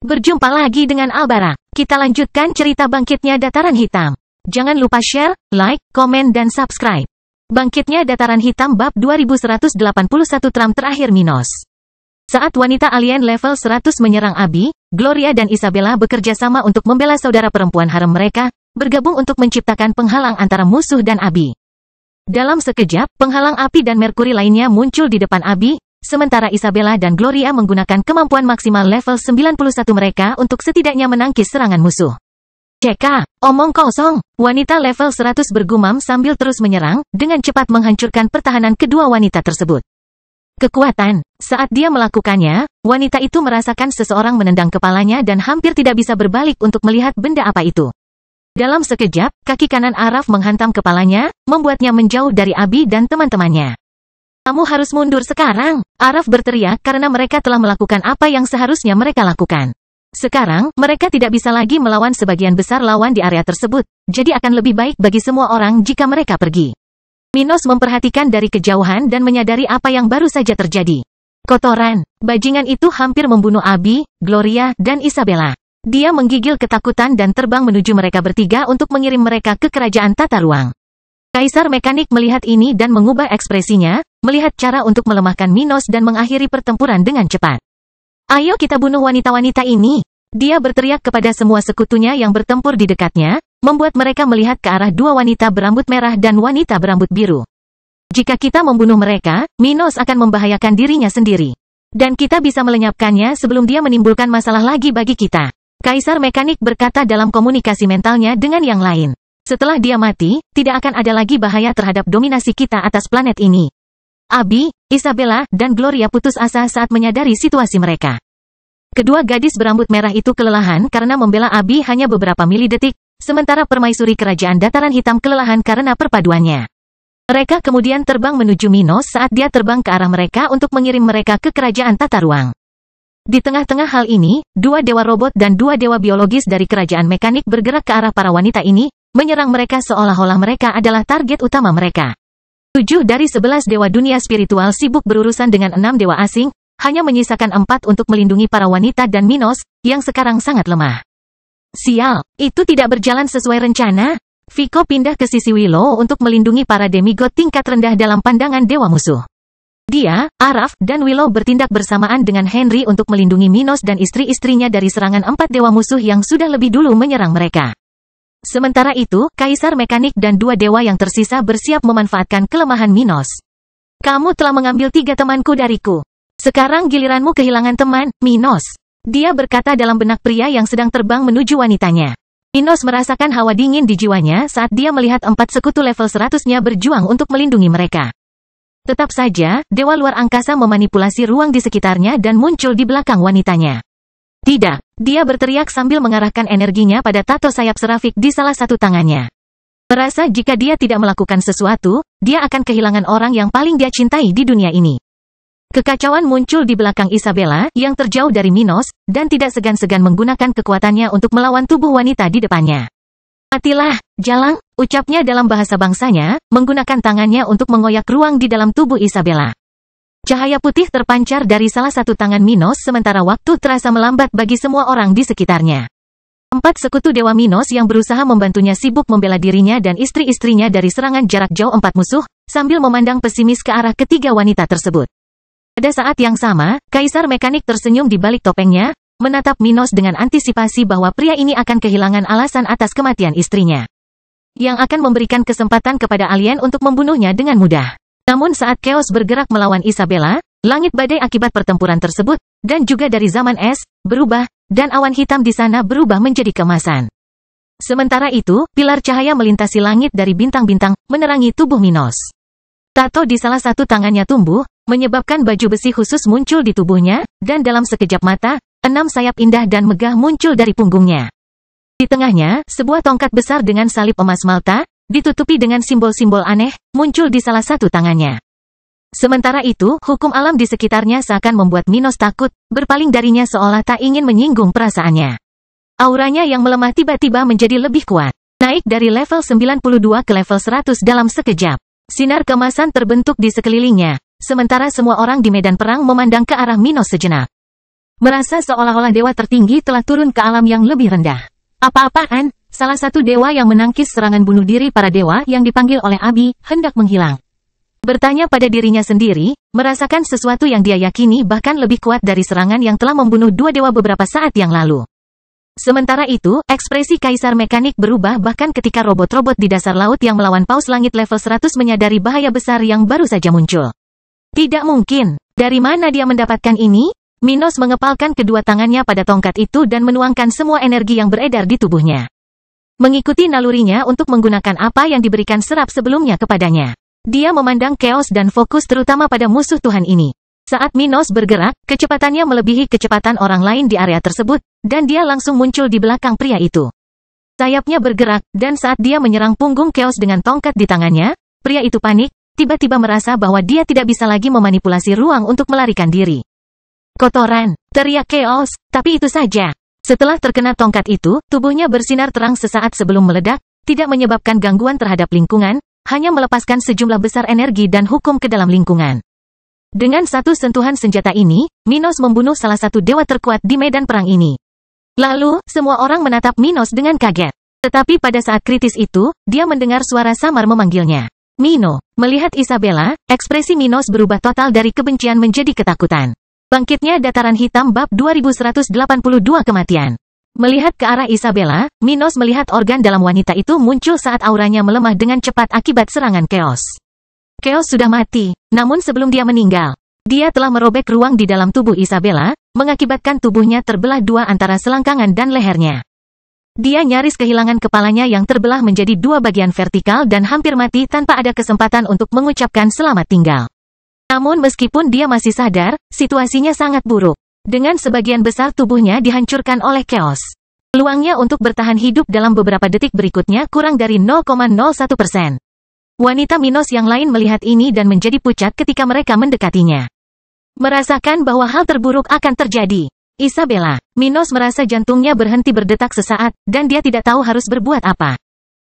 Berjumpa lagi dengan Albara. Kita lanjutkan cerita bangkitnya Dataran Hitam. Jangan lupa share, like, komen dan subscribe. Bangkitnya Dataran Hitam bab 2181 Trump terakhir Minos. Saat wanita alien level 100 menyerang Abi, Gloria dan Isabella bekerja sama untuk membela saudara perempuan harem mereka, bergabung untuk menciptakan penghalang antara musuh dan Abi. Dalam sekejap, penghalang api dan Merkuri lainnya muncul di depan Abi, sementara Isabella dan Gloria menggunakan kemampuan maksimal level 91 mereka untuk setidaknya menangkis serangan musuh. "Ceka, omong kosong," wanita level 100 bergumam sambil terus menyerang, dengan cepat menghancurkan pertahanan kedua wanita tersebut. Kekuatan. Saat dia melakukannya, wanita itu merasakan seseorang menendang kepalanya dan hampir tidak bisa berbalik untuk melihat benda apa itu. Dalam sekejap, kaki kanan Araf menghantam kepalanya, membuatnya menjauh dari Abi dan teman-temannya. "Kamu harus mundur sekarang," Araf berteriak karena mereka telah melakukan apa yang seharusnya mereka lakukan. Sekarang, mereka tidak bisa lagi melawan sebagian besar lawan di area tersebut, jadi akan lebih baik bagi semua orang jika mereka pergi. Minos memperhatikan dari kejauhan dan menyadari apa yang baru saja terjadi. Kotoran, bajingan itu hampir membunuh Abi, Gloria, dan Isabella. Dia menggigil ketakutan dan terbang menuju mereka bertiga untuk mengirim mereka ke kerajaan tata ruang. Kaisar Mekanik melihat ini dan mengubah ekspresinya, melihat cara untuk melemahkan Minos dan mengakhiri pertempuran dengan cepat. "Ayo kita bunuh wanita-wanita ini!" Dia berteriak kepada semua sekutunya yang bertempur di dekatnya, membuat mereka melihat ke arah dua wanita berambut merah dan wanita berambut biru. "Jika kita membunuh mereka, Minos akan membahayakan dirinya sendiri. Dan kita bisa melenyapkannya sebelum dia menimbulkan masalah lagi bagi kita." Kaisar Mekanik berkata dalam komunikasi mentalnya dengan yang lain. "Setelah dia mati, tidak akan ada lagi bahaya terhadap dominasi kita atas planet ini." Abi, Isabella, dan Gloria putus asa saat menyadari situasi mereka. Kedua gadis berambut merah itu kelelahan karena membela Abi hanya beberapa milidetik, sementara permaisuri kerajaan Dataran Hitam kelelahan karena perpaduannya. Mereka kemudian terbang menuju Minos saat dia terbang ke arah mereka untuk mengirim mereka ke kerajaan tata ruang. Di tengah-tengah hal ini, dua dewa robot dan dua dewa biologis dari kerajaan Mekanik bergerak ke arah para wanita ini, menyerang mereka seolah-olah mereka adalah target utama mereka. 7 dari 11 dewa dunia spiritual sibuk berurusan dengan 6 dewa asing, hanya menyisakan 4 untuk melindungi para wanita dan Minos, yang sekarang sangat lemah. Sial, itu tidak berjalan sesuai rencana. Vico pindah ke sisi Willow untuk melindungi para demigod tingkat rendah dalam pandangan dewa musuh. Dia, Araf, dan Willow bertindak bersamaan dengan Henry untuk melindungi Minos dan istri-istrinya dari serangan 4 dewa musuh yang sudah lebih dulu menyerang mereka. Sementara itu, Kaisar Mekanik dan dua dewa yang tersisa bersiap memanfaatkan kelemahan Minos. "Kamu telah mengambil 3 temanku dariku. Sekarang giliranmu kehilangan teman, Minos," dia berkata dalam benak pria yang sedang terbang menuju wanitanya. Minos merasakan hawa dingin di jiwanya saat dia melihat 4 sekutu level 100-nya berjuang untuk melindungi mereka. Tetap saja, dewa luar angkasa memanipulasi ruang di sekitarnya dan muncul di belakang wanitanya. "Tidak!" Dia berteriak sambil mengarahkan energinya pada tato sayap serafik di salah satu tangannya. Merasa jika dia tidak melakukan sesuatu, dia akan kehilangan orang yang paling dia cintai di dunia ini. Kekacauan muncul di belakang Isabella, yang terjauh dari Minos, dan tidak segan-segan menggunakan kekuatannya untuk melawan tubuh wanita di depannya. "Matilah, jalang," ucapnya dalam bahasa bangsanya, menggunakan tangannya untuk mengoyak ruang di dalam tubuh Isabella. Cahaya putih terpancar dari salah satu tangan Minos sementara waktu terasa melambat bagi semua orang di sekitarnya. 4 sekutu dewa Minos yang berusaha membantunya sibuk membela dirinya dan istri-istrinya dari serangan jarak jauh 4 musuh, sambil memandang pesimis ke arah ketiga wanita tersebut. Pada saat yang sama, Kaisar Mekanik tersenyum di balik topengnya, menatap Minos dengan antisipasi bahwa pria ini akan kehilangan alasan atas kematian istrinya, yang akan memberikan kesempatan kepada alien untuk membunuhnya dengan mudah. Namun saat Chaos bergerak melawan Isabella, langit badai akibat pertempuran tersebut, dan juga dari zaman es, berubah, dan awan hitam di sana berubah menjadi keemasan. Sementara itu, pilar cahaya melintasi langit dari bintang-bintang, menerangi tubuh Minos. Tato di salah satu tangannya tumbuh, menyebabkan baju besi khusus muncul di tubuhnya, dan dalam sekejap mata, 6 sayap indah dan megah muncul dari punggungnya. Di tengahnya, sebuah tongkat besar dengan salib emas malta, ditutupi dengan simbol-simbol aneh, muncul di salah satu tangannya. Sementara itu, hukum alam di sekitarnya seakan membuat Minos takut, berpaling darinya seolah tak ingin menyinggung perasaannya. Auranya yang melemah tiba-tiba menjadi lebih kuat. Naik dari level 92 ke level 100 dalam sekejap. Sinar kemasan terbentuk di sekelilingnya, sementara semua orang di medan perang memandang ke arah Minos sejenak. Merasa seolah-olah dewa tertinggi telah turun ke alam yang lebih rendah. Apa-apaan, salah satu dewa yang menangkis serangan bunuh diri para dewa yang dipanggil oleh Abi, hendak menghilang. Bertanya pada dirinya sendiri, merasakan sesuatu yang dia yakini bahkan lebih kuat dari serangan yang telah membunuh dua dewa beberapa saat yang lalu. Sementara itu, ekspresi Kaisar Mekanik berubah bahkan ketika robot-robot di dasar laut yang melawan Paus Langit level 100 menyadari bahaya besar yang baru saja muncul. Tidak mungkin. Dari mana dia mendapatkan ini? Minos mengepalkan kedua tangannya pada tongkat itu dan menuangkan semua energi yang beredar di tubuhnya. Mengikuti nalurinya untuk menggunakan apa yang diberikan serap sebelumnya kepadanya. Dia memandang chaos dan fokus terutama pada musuh Tuhan ini. Saat Minos bergerak, kecepatannya melebihi kecepatan orang lain di area tersebut, dan dia langsung muncul di belakang pria itu. Sayapnya bergerak, dan saat dia menyerang punggung Chaos dengan tongkat di tangannya, pria itu panik, tiba-tiba merasa bahwa dia tidak bisa lagi memanipulasi ruang untuk melarikan diri. Kotoran, teriak Chaos, tapi itu saja. Setelah terkena tongkat itu, tubuhnya bersinar terang sesaat sebelum meledak, tidak menyebabkan gangguan terhadap lingkungan, hanya melepaskan sejumlah besar energi dan hukum ke dalam lingkungan. Dengan satu sentuhan senjata ini, Minos membunuh salah satu dewa terkuat di medan perang ini. Lalu, semua orang menatap Minos dengan kaget. Tetapi pada saat kritis itu, dia mendengar suara samar memanggilnya. Mino. Melihat Isabella, ekspresi Minos berubah total dari kebencian menjadi ketakutan. Bangkitnya Dataran Hitam bab 2182 kematian. Melihat ke arah Isabella, Minos melihat organ dalam wanita itu muncul saat auranya melemah dengan cepat akibat serangan Chaos. Chaos sudah mati, namun sebelum dia meninggal, dia telah merobek ruang di dalam tubuh Isabella, mengakibatkan tubuhnya terbelah dua antara selangkangan dan lehernya. Dia nyaris kehilangan kepalanya yang terbelah menjadi dua bagian vertikal dan hampir mati tanpa ada kesempatan untuk mengucapkan selamat tinggal. Namun meskipun dia masih sadar, situasinya sangat buruk. Dengan sebagian besar tubuhnya dihancurkan oleh Chaos. Peluangnya untuk bertahan hidup dalam beberapa detik berikutnya kurang dari 0,01%. Wanita Minos yang lain melihat ini dan menjadi pucat ketika mereka mendekatinya. Merasakan bahwa hal terburuk akan terjadi. Isabella, Minos merasa jantungnya berhenti berdetak sesaat, dan dia tidak tahu harus berbuat apa.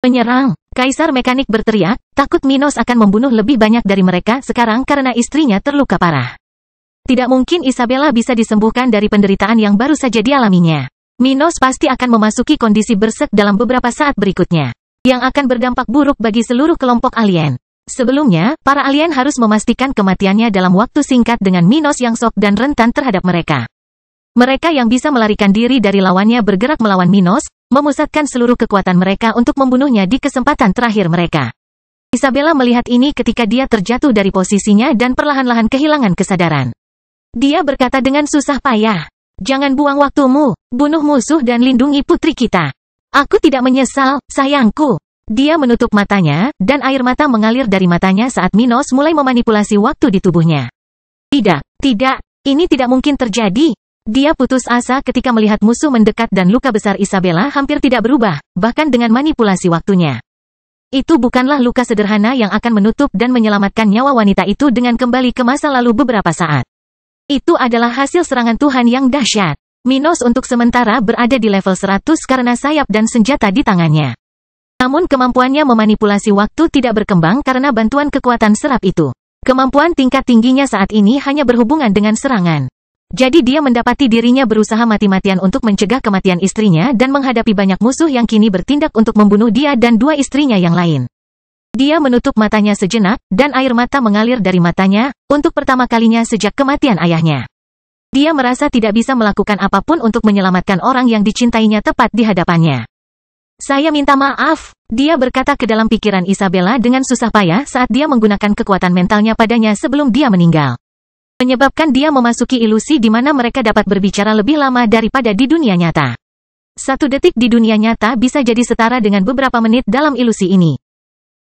Menyerang, Kaisar Mekanik berteriak, takut Minos akan membunuh lebih banyak dari mereka sekarang karena istrinya terluka parah. Tidak mungkin Isabella bisa disembuhkan dari penderitaan yang baru saja dialaminya. Minos pasti akan memasuki kondisi bersek dalam beberapa saat berikutnya, yang akan berdampak buruk bagi seluruh kelompok alien. Sebelumnya, para alien harus memastikan kematiannya dalam waktu singkat dengan Minos yang shock dan rentan terhadap mereka. Mereka yang bisa melarikan diri dari lawannya bergerak melawan Minos, memusatkan seluruh kekuatan mereka untuk membunuhnya di kesempatan terakhir mereka. Isabella melihat ini ketika dia terjatuh dari posisinya dan perlahan-lahan kehilangan kesadaran. Dia berkata dengan susah payah, "Jangan buang waktumu, bunuh musuh dan lindungi putri kita." Aku tidak menyesal, sayangku. Dia menutup matanya, dan air mata mengalir dari matanya saat Minos mulai memanipulasi waktu di tubuhnya. Tidak, ini tidak mungkin terjadi. Dia putus asa ketika melihat musuh mendekat dan luka besar Isabella hampir tidak berubah, bahkan dengan manipulasi waktunya. Itu bukanlah luka sederhana yang akan menutup dan menyelamatkan nyawa wanita itu dengan kembali ke masa lalu beberapa saat. Itu adalah hasil serangan Tuhan yang dahsyat. Minos untuk sementara berada di level 100 karena sayap dan senjata di tangannya. Namun kemampuannya memanipulasi waktu tidak berkembang karena bantuan kekuatan serap itu. Kemampuan tingkat tingginya saat ini hanya berhubungan dengan serangan. Jadi dia mendapati dirinya berusaha mati-matian untuk mencegah kematian istrinya dan menghadapi banyak musuh yang kini bertindak untuk membunuh dia dan dua istrinya yang lain. Dia menutup matanya sejenak, dan air mata mengalir dari matanya, untuk pertama kalinya sejak kematian ayahnya. Dia merasa tidak bisa melakukan apapun untuk menyelamatkan orang yang dicintainya tepat di hadapannya. Saya minta maaf, dia berkata ke dalam pikiran Isabella dengan susah payah saat dia menggunakan kekuatan mentalnya padanya sebelum dia meninggal. Menyebabkan dia memasuki ilusi di mana mereka dapat berbicara lebih lama daripada di dunia nyata. 1 detik di dunia nyata bisa jadi setara dengan beberapa menit dalam ilusi ini.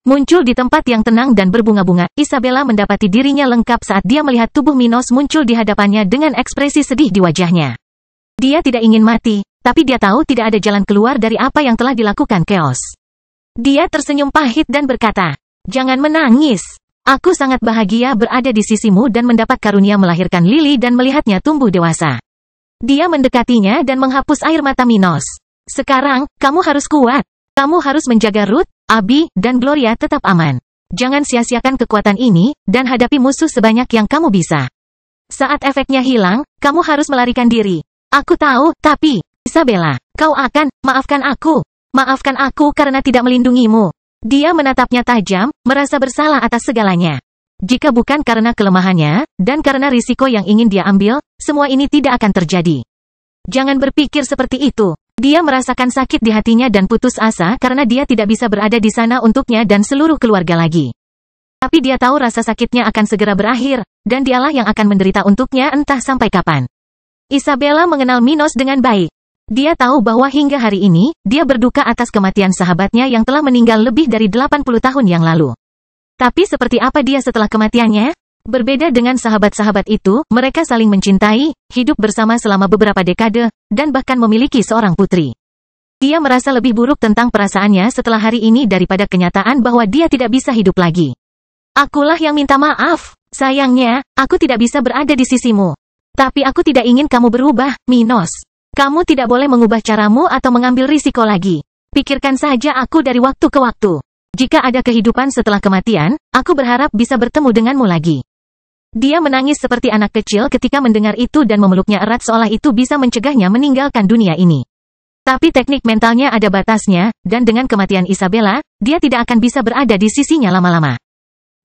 Muncul di tempat yang tenang dan berbunga-bunga, Isabella mendapati dirinya lengkap saat dia melihat tubuh Minos muncul di hadapannya dengan ekspresi sedih di wajahnya. Dia tidak ingin mati, tapi dia tahu tidak ada jalan keluar dari apa yang telah dilakukan Chaos. Dia tersenyum pahit dan berkata, "Jangan menangis. Aku sangat bahagia berada di sisimu dan mendapat karunia melahirkan Lily dan melihatnya tumbuh dewasa." Dia mendekatinya dan menghapus air mata Minos. "Sekarang, kamu harus kuat. Kamu harus menjaga Ruth, Abi, dan Gloria tetap aman. Jangan sia-siakan kekuatan ini, dan hadapi musuh sebanyak yang kamu bisa." Saat efeknya hilang, kamu harus melarikan diri. Aku tahu, tapi, Isabella, kau akan, maafkan aku karena tidak melindungimu. Dia menatapnya tajam, merasa bersalah atas segalanya. Jika bukan karena kelemahannya, dan karena risiko yang ingin dia ambil, semua ini tidak akan terjadi. Jangan berpikir seperti itu. Dia merasakan sakit di hatinya dan putus asa karena dia tidak bisa berada di sana untuknya dan seluruh keluarga lagi. Tapi dia tahu rasa sakitnya akan segera berakhir, dan dialah yang akan menderita untuknya entah sampai kapan. Isabella mengenal Minos dengan baik. Dia tahu bahwa hingga hari ini, dia berduka atas kematian sahabatnya yang telah meninggal lebih dari 80 tahun yang lalu. Tapi seperti apa dia setelah kematiannya? Berbeda dengan sahabat-sahabat itu, mereka saling mencintai, hidup bersama selama beberapa dekade, dan bahkan memiliki seorang putri. Dia merasa lebih buruk tentang perasaannya setelah hari ini daripada kenyataan bahwa dia tidak bisa hidup lagi. Akulah yang minta maaf. Sayangnya, aku tidak bisa berada di sisimu. Tapi aku tidak ingin kamu berubah, Minos. Kamu tidak boleh mengubah caramu atau mengambil risiko lagi. Pikirkan saja aku dari waktu ke waktu. Jika ada kehidupan setelah kematian, aku berharap bisa bertemu denganmu lagi. Dia menangis seperti anak kecil ketika mendengar itu dan memeluknya erat seolah itu bisa mencegahnya meninggalkan dunia ini. Tapi teknik mentalnya ada batasnya, dan dengan kematian Isabella, dia tidak akan bisa berada di sisinya lama-lama.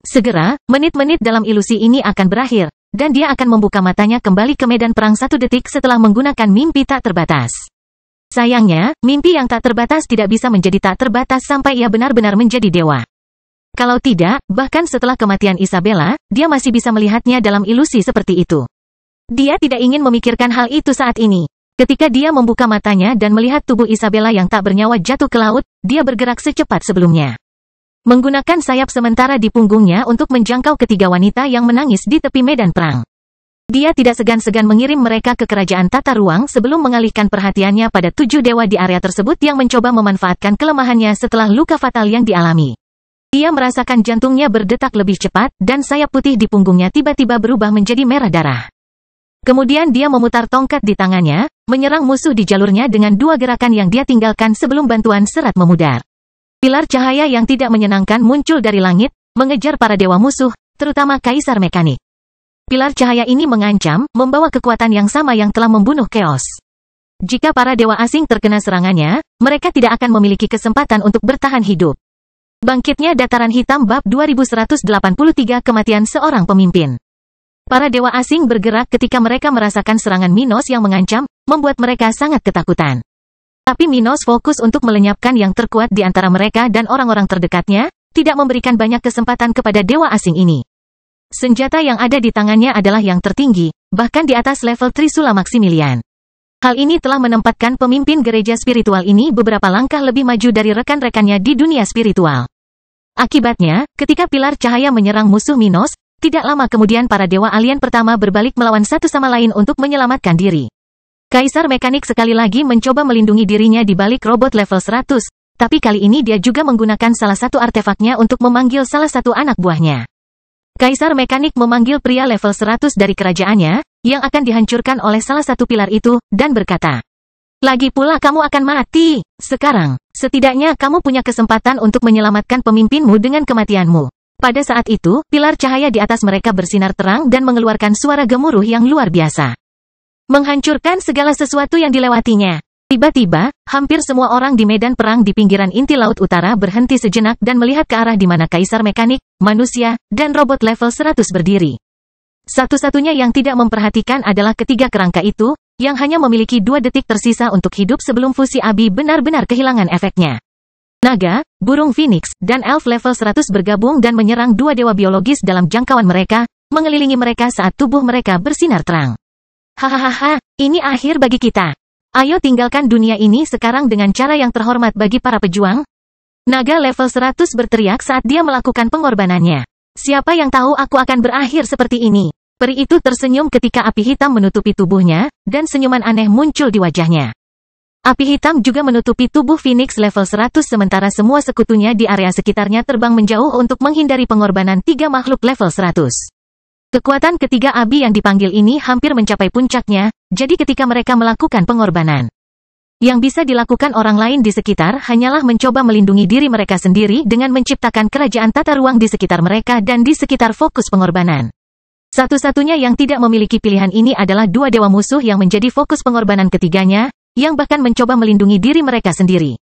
Segera, menit-menit dalam ilusi ini akan berakhir, dan dia akan membuka matanya kembali ke medan perang 1 detik setelah menggunakan mimpi tak terbatas. Sayangnya, mimpi yang tak terbatas tidak bisa menjadi tak terbatas sampai ia benar-benar menjadi dewa. Kalau tidak, bahkan setelah kematian Isabella, dia masih bisa melihatnya dalam ilusi seperti itu. Dia tidak ingin memikirkan hal itu saat ini. Ketika dia membuka matanya dan melihat tubuh Isabella yang tak bernyawa jatuh ke laut, dia bergerak secepat sebelumnya. Menggunakan sayap sementara di punggungnya untuk menjangkau ketiga wanita yang menangis di tepi medan perang. Dia tidak segan-segan mengirim mereka ke kerajaan tata ruang sebelum mengalihkan perhatiannya pada 7 dewa di area tersebut yang mencoba memanfaatkan kelemahannya setelah luka fatal yang dialami. Dia merasakan jantungnya berdetak lebih cepat, dan sayap putih di punggungnya tiba-tiba berubah menjadi merah darah. Kemudian dia memutar tongkat di tangannya, menyerang musuh di jalurnya dengan 2 gerakan yang dia tinggalkan sebelum bantuan serat memudar. Pilar cahaya yang tidak menyenangkan muncul dari langit, mengejar para dewa musuh, terutama Kaisar Mekanik. Pilar cahaya ini mengancam, membawa kekuatan yang sama yang telah membunuh Chaos. Jika para dewa asing terkena serangannya, mereka tidak akan memiliki kesempatan untuk bertahan hidup. Bangkitnya Dataran Hitam Bab 2183 Kematian Seorang Pemimpin. Para dewa asing bergerak ketika mereka merasakan serangan Minos yang mengancam, membuat mereka sangat ketakutan. Tapi Minos fokus untuk melenyapkan yang terkuat di antara mereka dan orang-orang terdekatnya, tidak memberikan banyak kesempatan kepada dewa asing ini. Senjata yang ada di tangannya adalah yang tertinggi, bahkan di atas level Trisula Maximilian. Hal ini telah menempatkan pemimpin gereja spiritual ini beberapa langkah lebih maju dari rekan-rekannya di dunia spiritual. Akibatnya, ketika pilar cahaya menyerang musuh Minos, tidak lama kemudian para dewa alien pertama berbalik melawan satu sama lain untuk menyelamatkan diri. Kaisar Mekanik sekali lagi mencoba melindungi dirinya di balik robot level 100, tapi kali ini dia juga menggunakan salah satu artefaknya untuk memanggil salah satu anak buahnya. Kaisar Mekanik memanggil pria level 100 dari kerajaannya, yang akan dihancurkan oleh salah satu pilar itu, dan berkata, "Lagi pula kamu akan mati. Sekarang, setidaknya kamu punya kesempatan untuk menyelamatkan pemimpinmu dengan kematianmu." Pada saat itu, pilar cahaya di atas mereka bersinar terang dan mengeluarkan suara gemuruh yang luar biasa. Menghancurkan segala sesuatu yang dilewatinya. Tiba-tiba, hampir semua orang di medan perang di pinggiran inti Laut Utara berhenti sejenak dan melihat ke arah di mana Kaisar Mekanik, manusia, dan robot level 100 berdiri. Satu-satunya yang tidak memperhatikan adalah ketiga kerangka itu, yang hanya memiliki 2 detik tersisa untuk hidup sebelum fusi Abi benar-benar kehilangan efeknya. Naga, burung Phoenix, dan elf level 100 bergabung dan menyerang 2 dewa biologis dalam jangkauan mereka, mengelilingi mereka saat tubuh mereka bersinar terang. Hahaha, ini akhir bagi kita. Ayo tinggalkan dunia ini sekarang dengan cara yang terhormat bagi para pejuang. Naga level 100 berteriak saat dia melakukan pengorbanannya. Siapa yang tahu aku akan berakhir seperti ini? Peri itu tersenyum ketika api hitam menutupi tubuhnya, dan senyuman aneh muncul di wajahnya. Api hitam juga menutupi tubuh Phoenix level 100 sementara semua sekutunya di area sekitarnya terbang menjauh untuk menghindari pengorbanan 3 makhluk level 100. Kekuatan ketiga Abi yang dipanggil ini hampir mencapai puncaknya, jadi ketika mereka melakukan pengorbanan, yang bisa dilakukan orang lain di sekitar hanyalah mencoba melindungi diri mereka sendiri dengan menciptakan kerajaan tata ruang di sekitar mereka dan di sekitar fokus pengorbanan. Satu-satunya yang tidak memiliki pilihan ini adalah dua dewa musuh yang menjadi fokus pengorbanan ketiganya, yang bahkan mencoba melindungi diri mereka sendiri.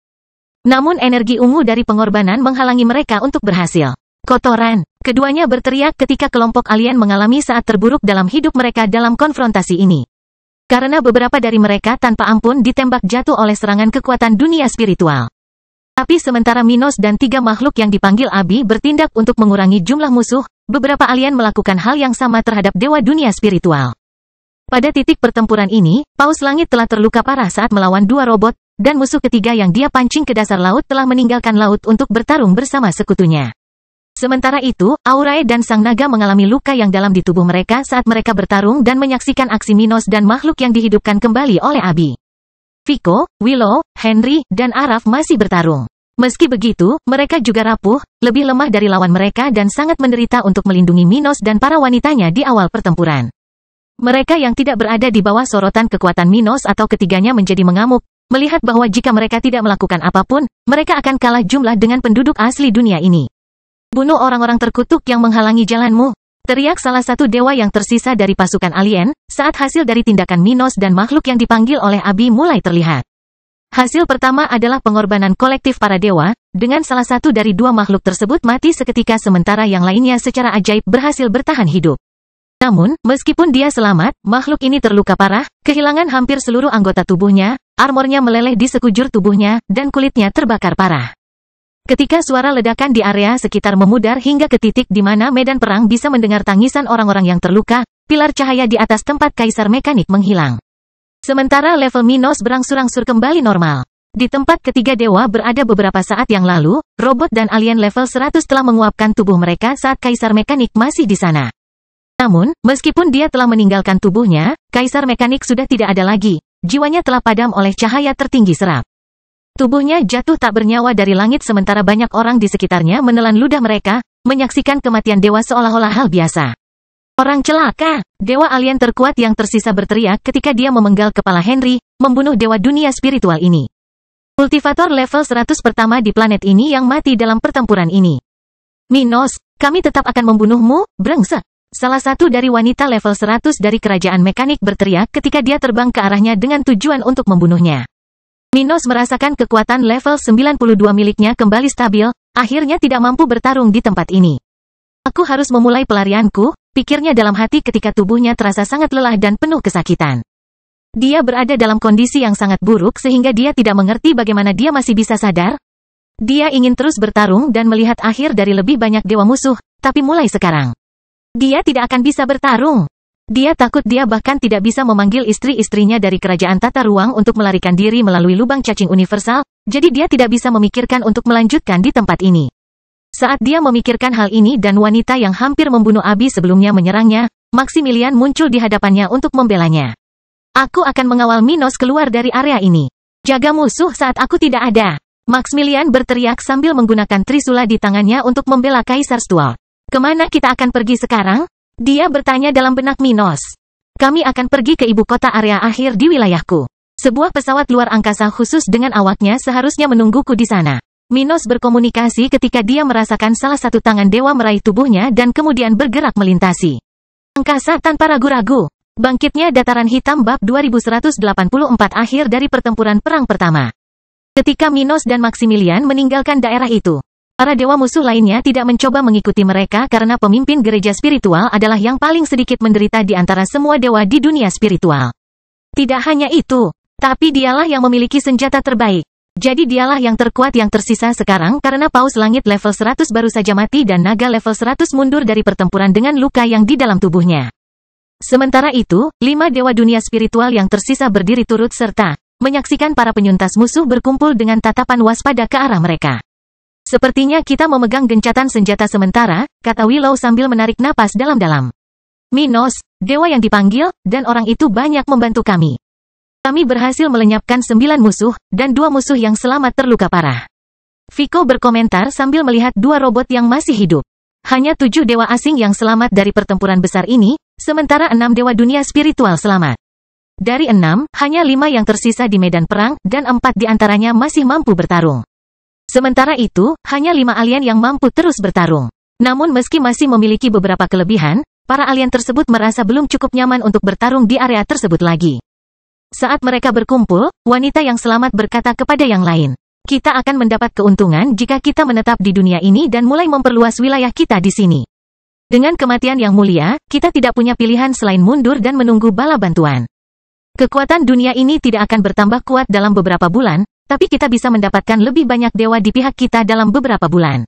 Namun energi ungu dari pengorbanan menghalangi mereka untuk berhasil. Kotoran, keduanya berteriak ketika kelompok alien mengalami saat terburuk dalam hidup mereka dalam konfrontasi ini. Karena beberapa dari mereka tanpa ampun ditembak jatuh oleh serangan kekuatan dunia spiritual. Tapi sementara Minos dan tiga makhluk yang dipanggil Abi bertindak untuk mengurangi jumlah musuh, beberapa alien melakukan hal yang sama terhadap dewa dunia spiritual. Pada titik pertempuran ini, Paus Langit telah terluka parah saat melawan dua robot, dan musuh ketiga yang dia pancing ke dasar laut telah meninggalkan laut untuk bertarung bersama sekutunya. Sementara itu, Aurae dan Sang Naga mengalami luka yang dalam di tubuh mereka saat mereka bertarung dan menyaksikan aksi Minos dan makhluk yang dihidupkan kembali oleh Abi. Vico, Willow, Henry, dan Araf masih bertarung. Meski begitu, mereka juga rapuh, lebih lemah dari lawan mereka dan sangat menderita untuk melindungi Minos dan para wanitanya di awal pertempuran. Mereka yang tidak berada di bawah sorotan kekuatan Minos atau ketiganya menjadi mengamuk, melihat bahwa jika mereka tidak melakukan apapun, mereka akan kalah jumlah dengan penduduk asli dunia ini. Bunuh orang-orang terkutuk yang menghalangi jalanmu, teriak salah satu dewa yang tersisa dari pasukan alien, saat hasil dari tindakan Minos dan makhluk yang dipanggil oleh Abi mulai terlihat. Hasil pertama adalah pengorbanan kolektif para dewa, dengan salah satu dari dua makhluk tersebut mati seketika sementara yang lainnya secara ajaib berhasil bertahan hidup. Namun, meskipun dia selamat, makhluk ini terluka parah, kehilangan hampir seluruh anggota tubuhnya, armornya meleleh di sekujur tubuhnya, dan kulitnya terbakar parah. Ketika suara ledakan di area sekitar memudar hingga ke titik di mana medan perang bisa mendengar tangisan orang-orang yang terluka, pilar cahaya di atas tempat Kaisar Mekanik menghilang. Sementara level Minos berangsur-angsur kembali normal. Di tempat ketiga dewa berada beberapa saat yang lalu, robot dan alien level 100 telah menguapkan tubuh mereka saat Kaisar Mekanik masih di sana. Namun, meskipun dia telah meninggalkan tubuhnya, Kaisar Mekanik sudah tidak ada lagi. Jiwanya telah padam oleh cahaya tertinggi serap. Tubuhnya jatuh tak bernyawa dari langit sementara banyak orang di sekitarnya menelan ludah mereka, menyaksikan kematian dewa seolah-olah hal biasa. Orang celaka, dewa alien terkuat yang tersisa berteriak ketika dia memenggal kepala Henry, membunuh dewa dunia spiritual ini. Kultivator level 100 pertama di planet ini yang mati dalam pertempuran ini. Minos, kami tetap akan membunuhmu, brengsek. Salah satu dari wanita level 100 dari kerajaan Mekanik berteriak ketika dia terbang ke arahnya dengan tujuan untuk membunuhnya. Minos merasakan kekuatan level 92 miliknya kembali stabil, akhirnya tidak mampu bertarung di tempat ini. Aku harus memulai pelarianku, pikirnya dalam hati ketika tubuhnya terasa sangat lelah dan penuh kesakitan. Dia berada dalam kondisi yang sangat buruk sehingga dia tidak mengerti bagaimana dia masih bisa sadar. Dia ingin terus bertarung dan melihat akhir dari lebih banyak dewa musuh, tapi mulai sekarang, dia tidak akan bisa bertarung. Dia takut dia bahkan tidak bisa memanggil istri-istrinya dari kerajaan tata ruang untuk melarikan diri melalui lubang cacing universal, jadi dia tidak bisa memikirkan untuk melanjutkan di tempat ini. Saat dia memikirkan hal ini dan wanita yang hampir membunuh Abi sebelumnya menyerangnya, Maximilian muncul di hadapannya untuk membelanya. Aku akan mengawal Minos keluar dari area ini. Jaga musuh saat aku tidak ada. Maximilian berteriak sambil menggunakan trisula di tangannya untuk membela Kaisar Stuart. Kemana kita akan pergi sekarang? Dia bertanya dalam benak Minos. Kami akan pergi ke ibu kota area akhir di wilayahku. Sebuah pesawat luar angkasa khusus dengan awaknya seharusnya menungguku di sana. Minos berkomunikasi ketika dia merasakan salah satu tangan dewa meraih tubuhnya dan kemudian bergerak melintasi angkasa tanpa ragu-ragu. Bangkitnya Dataran Hitam bab 2184 akhir dari pertempuran perang pertama. Ketika Minos dan Maximilian meninggalkan daerah itu, para dewa musuh lainnya tidak mencoba mengikuti mereka karena pemimpin gereja spiritual adalah yang paling sedikit menderita di antara semua dewa di dunia spiritual. Tidak hanya itu, tapi dialah yang memiliki senjata terbaik. Jadi dialah yang terkuat yang tersisa sekarang karena Paus Langit level 100 baru saja mati dan naga level 100 mundur dari pertempuran dengan luka yang di dalam tubuhnya. Sementara itu, 5 dewa dunia spiritual yang tersisa berdiri turut serta menyaksikan para penyuntas musuh berkumpul dengan tatapan waspada ke arah mereka. Sepertinya kita memegang gencatan senjata sementara, kata Willow sambil menarik napas dalam-dalam. Minos, dewa yang dipanggil, dan orang itu banyak membantu kami. Kami berhasil melenyapkan 9 musuh, dan 2 musuh yang selamat terluka parah. Vico berkomentar sambil melihat 2 robot yang masih hidup. Hanya 7 dewa asing yang selamat dari pertempuran besar ini, sementara 6 dewa dunia spiritual selamat. Dari 6, hanya 5 yang tersisa di medan perang, dan 4 diantaranya masih mampu bertarung. Sementara itu, hanya 5 alien yang mampu terus bertarung. Namun meski masih memiliki beberapa kelebihan, para alien tersebut merasa belum cukup nyaman untuk bertarung di area tersebut lagi. Saat mereka berkumpul, wanita yang selamat berkata kepada yang lain, "Kita akan mendapat keuntungan jika kita menetap di dunia ini dan mulai memperluas wilayah kita di sini. Dengan kematian yang mulia, kita tidak punya pilihan selain mundur dan menunggu bala bantuan. Kekuatan dunia ini tidak akan bertambah kuat dalam beberapa bulan, tapi kita bisa mendapatkan lebih banyak dewa di pihak kita dalam beberapa bulan."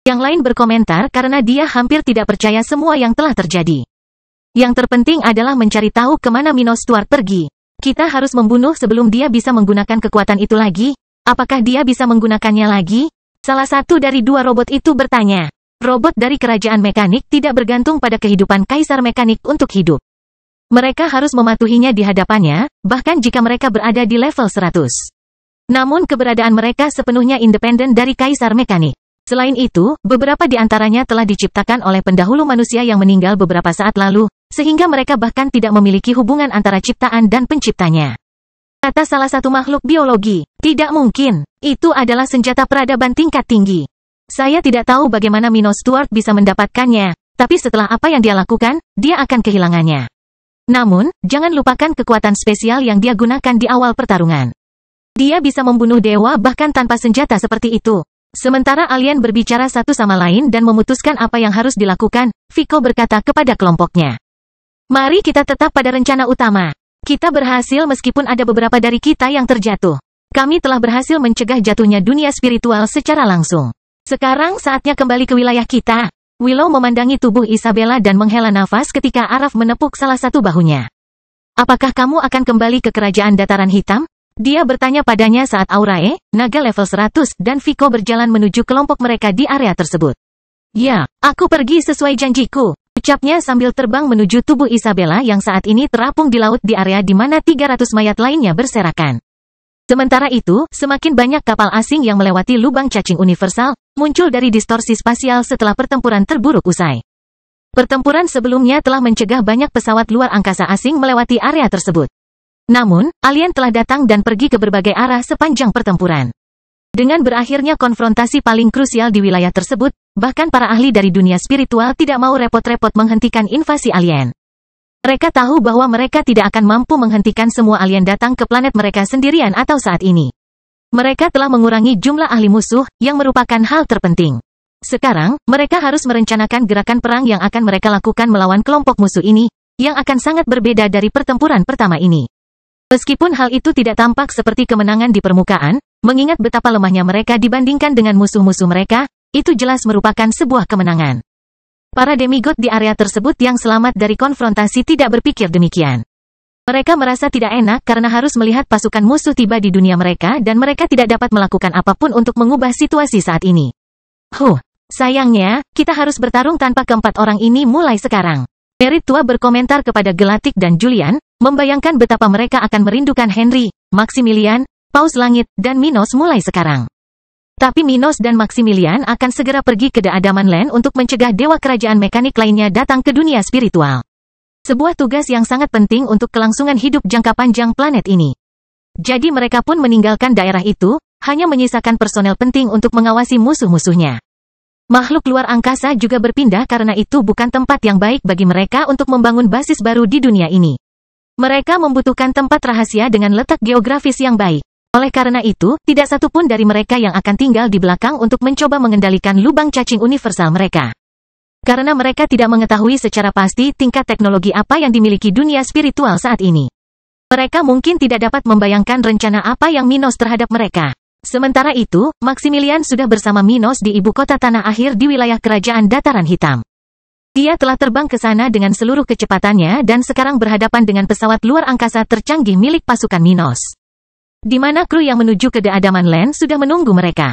Yang lain berkomentar karena dia hampir tidak percaya semua yang telah terjadi. Yang terpenting adalah mencari tahu kemana Minos Stuart pergi. Kita harus membunuh sebelum dia bisa menggunakan kekuatan itu lagi. Apakah dia bisa menggunakannya lagi? Salah satu dari dua robot itu bertanya. Robot dari kerajaan mekanik tidak bergantung pada kehidupan kaisar mekanik untuk hidup. Mereka harus mematuhinya di hadapannya, bahkan jika mereka berada di level 100. Namun keberadaan mereka sepenuhnya independen dari kaisar mekanik. Selain itu, beberapa di antaranya telah diciptakan oleh pendahulu manusia yang meninggal beberapa saat lalu, sehingga mereka bahkan tidak memiliki hubungan antara ciptaan dan penciptanya. Kata salah satu makhluk biologi, "Tidak mungkin, itu adalah senjata peradaban tingkat tinggi. Saya tidak tahu bagaimana Minos Stuart bisa mendapatkannya, tapi setelah apa yang dia lakukan, dia akan kehilangannya. Namun, jangan lupakan kekuatan spesial yang dia gunakan di awal pertarungan. Dia bisa membunuh dewa bahkan tanpa senjata seperti itu." Sementara alien berbicara satu sama lain dan memutuskan apa yang harus dilakukan, Vico berkata kepada kelompoknya, "Mari kita tetap pada rencana utama. Kita berhasil meskipun ada beberapa dari kita yang terjatuh. Kami telah berhasil mencegah jatuhnya dunia spiritual secara langsung. Sekarang saatnya kembali ke wilayah kita." Willow memandangi tubuh Isabella dan menghela nafas ketika Araf menepuk salah satu bahunya. "Apakah kamu akan kembali ke kerajaan dataran hitam?" Dia bertanya padanya saat Aurae, naga level 100, dan Vico berjalan menuju kelompok mereka di area tersebut. "Ya, aku pergi sesuai janjiku," ucapnya sambil terbang menuju tubuh Isabella yang saat ini terapung di laut di area di mana 300 mayat lainnya berserakan. Sementara itu, semakin banyak kapal asing yang melewati lubang cacing universal, muncul dari distorsi spasial setelah pertempuran terburuk usai. Pertempuran sebelumnya telah mencegah banyak pesawat luar angkasa asing melewati area tersebut. Namun, alien telah datang dan pergi ke berbagai arah sepanjang pertempuran. Dengan berakhirnya konfrontasi paling krusial di wilayah tersebut, bahkan para ahli dari dunia spiritual tidak mau repot-repot menghentikan invasi alien. Mereka tahu bahwa mereka tidak akan mampu menghentikan semua alien datang ke planet mereka sendirian atau saat ini. Mereka telah mengurangi jumlah ahli musuh, yang merupakan hal terpenting. Sekarang, mereka harus merencanakan gerakan perang yang akan mereka lakukan melawan kelompok musuh ini, yang akan sangat berbeda dari pertempuran pertama ini. Meskipun hal itu tidak tampak seperti kemenangan di permukaan, mengingat betapa lemahnya mereka dibandingkan dengan musuh-musuh mereka, itu jelas merupakan sebuah kemenangan. Para demigod di area tersebut yang selamat dari konfrontasi tidak berpikir demikian. Mereka merasa tidak enak karena harus melihat pasukan musuh tiba di dunia mereka dan mereka tidak dapat melakukan apapun untuk mengubah situasi saat ini. Sayangnya, kita harus bertarung tanpa keempat orang ini mulai sekarang. Merit tua berkomentar kepada Galactic dan Julian, membayangkan betapa mereka akan merindukan Henry, Maximilian, Paus Langit, dan Minos mulai sekarang. Tapi Minos dan Maximilian akan segera pergi ke The Adaman Land untuk mencegah dewa kerajaan mekanik lainnya datang ke dunia spiritual. Sebuah tugas yang sangat penting untuk kelangsungan hidup jangka panjang planet ini. Jadi mereka pun meninggalkan daerah itu, hanya menyisakan personel penting untuk mengawasi musuh-musuhnya. Makhluk luar angkasa juga berpindah karena itu bukan tempat yang baik bagi mereka untuk membangun basis baru di dunia ini. Mereka membutuhkan tempat rahasia dengan letak geografis yang baik. Oleh karena itu, tidak satu pun dari mereka yang akan tinggal di belakang untuk mencoba mengendalikan lubang cacing universal mereka. Karena mereka tidak mengetahui secara pasti tingkat teknologi apa yang dimiliki dunia spiritual saat ini. Mereka mungkin tidak dapat membayangkan rencana apa yang Minos terhadap mereka. Sementara itu, Maximilian sudah bersama Minos di ibu kota tanah akhir di wilayah kerajaan dataran hitam. Dia telah terbang ke sana dengan seluruh kecepatannya dan sekarang berhadapan dengan pesawat luar angkasa tercanggih milik pasukan Minos. Di mana kru yang menuju ke The Adaman Land sudah menunggu mereka.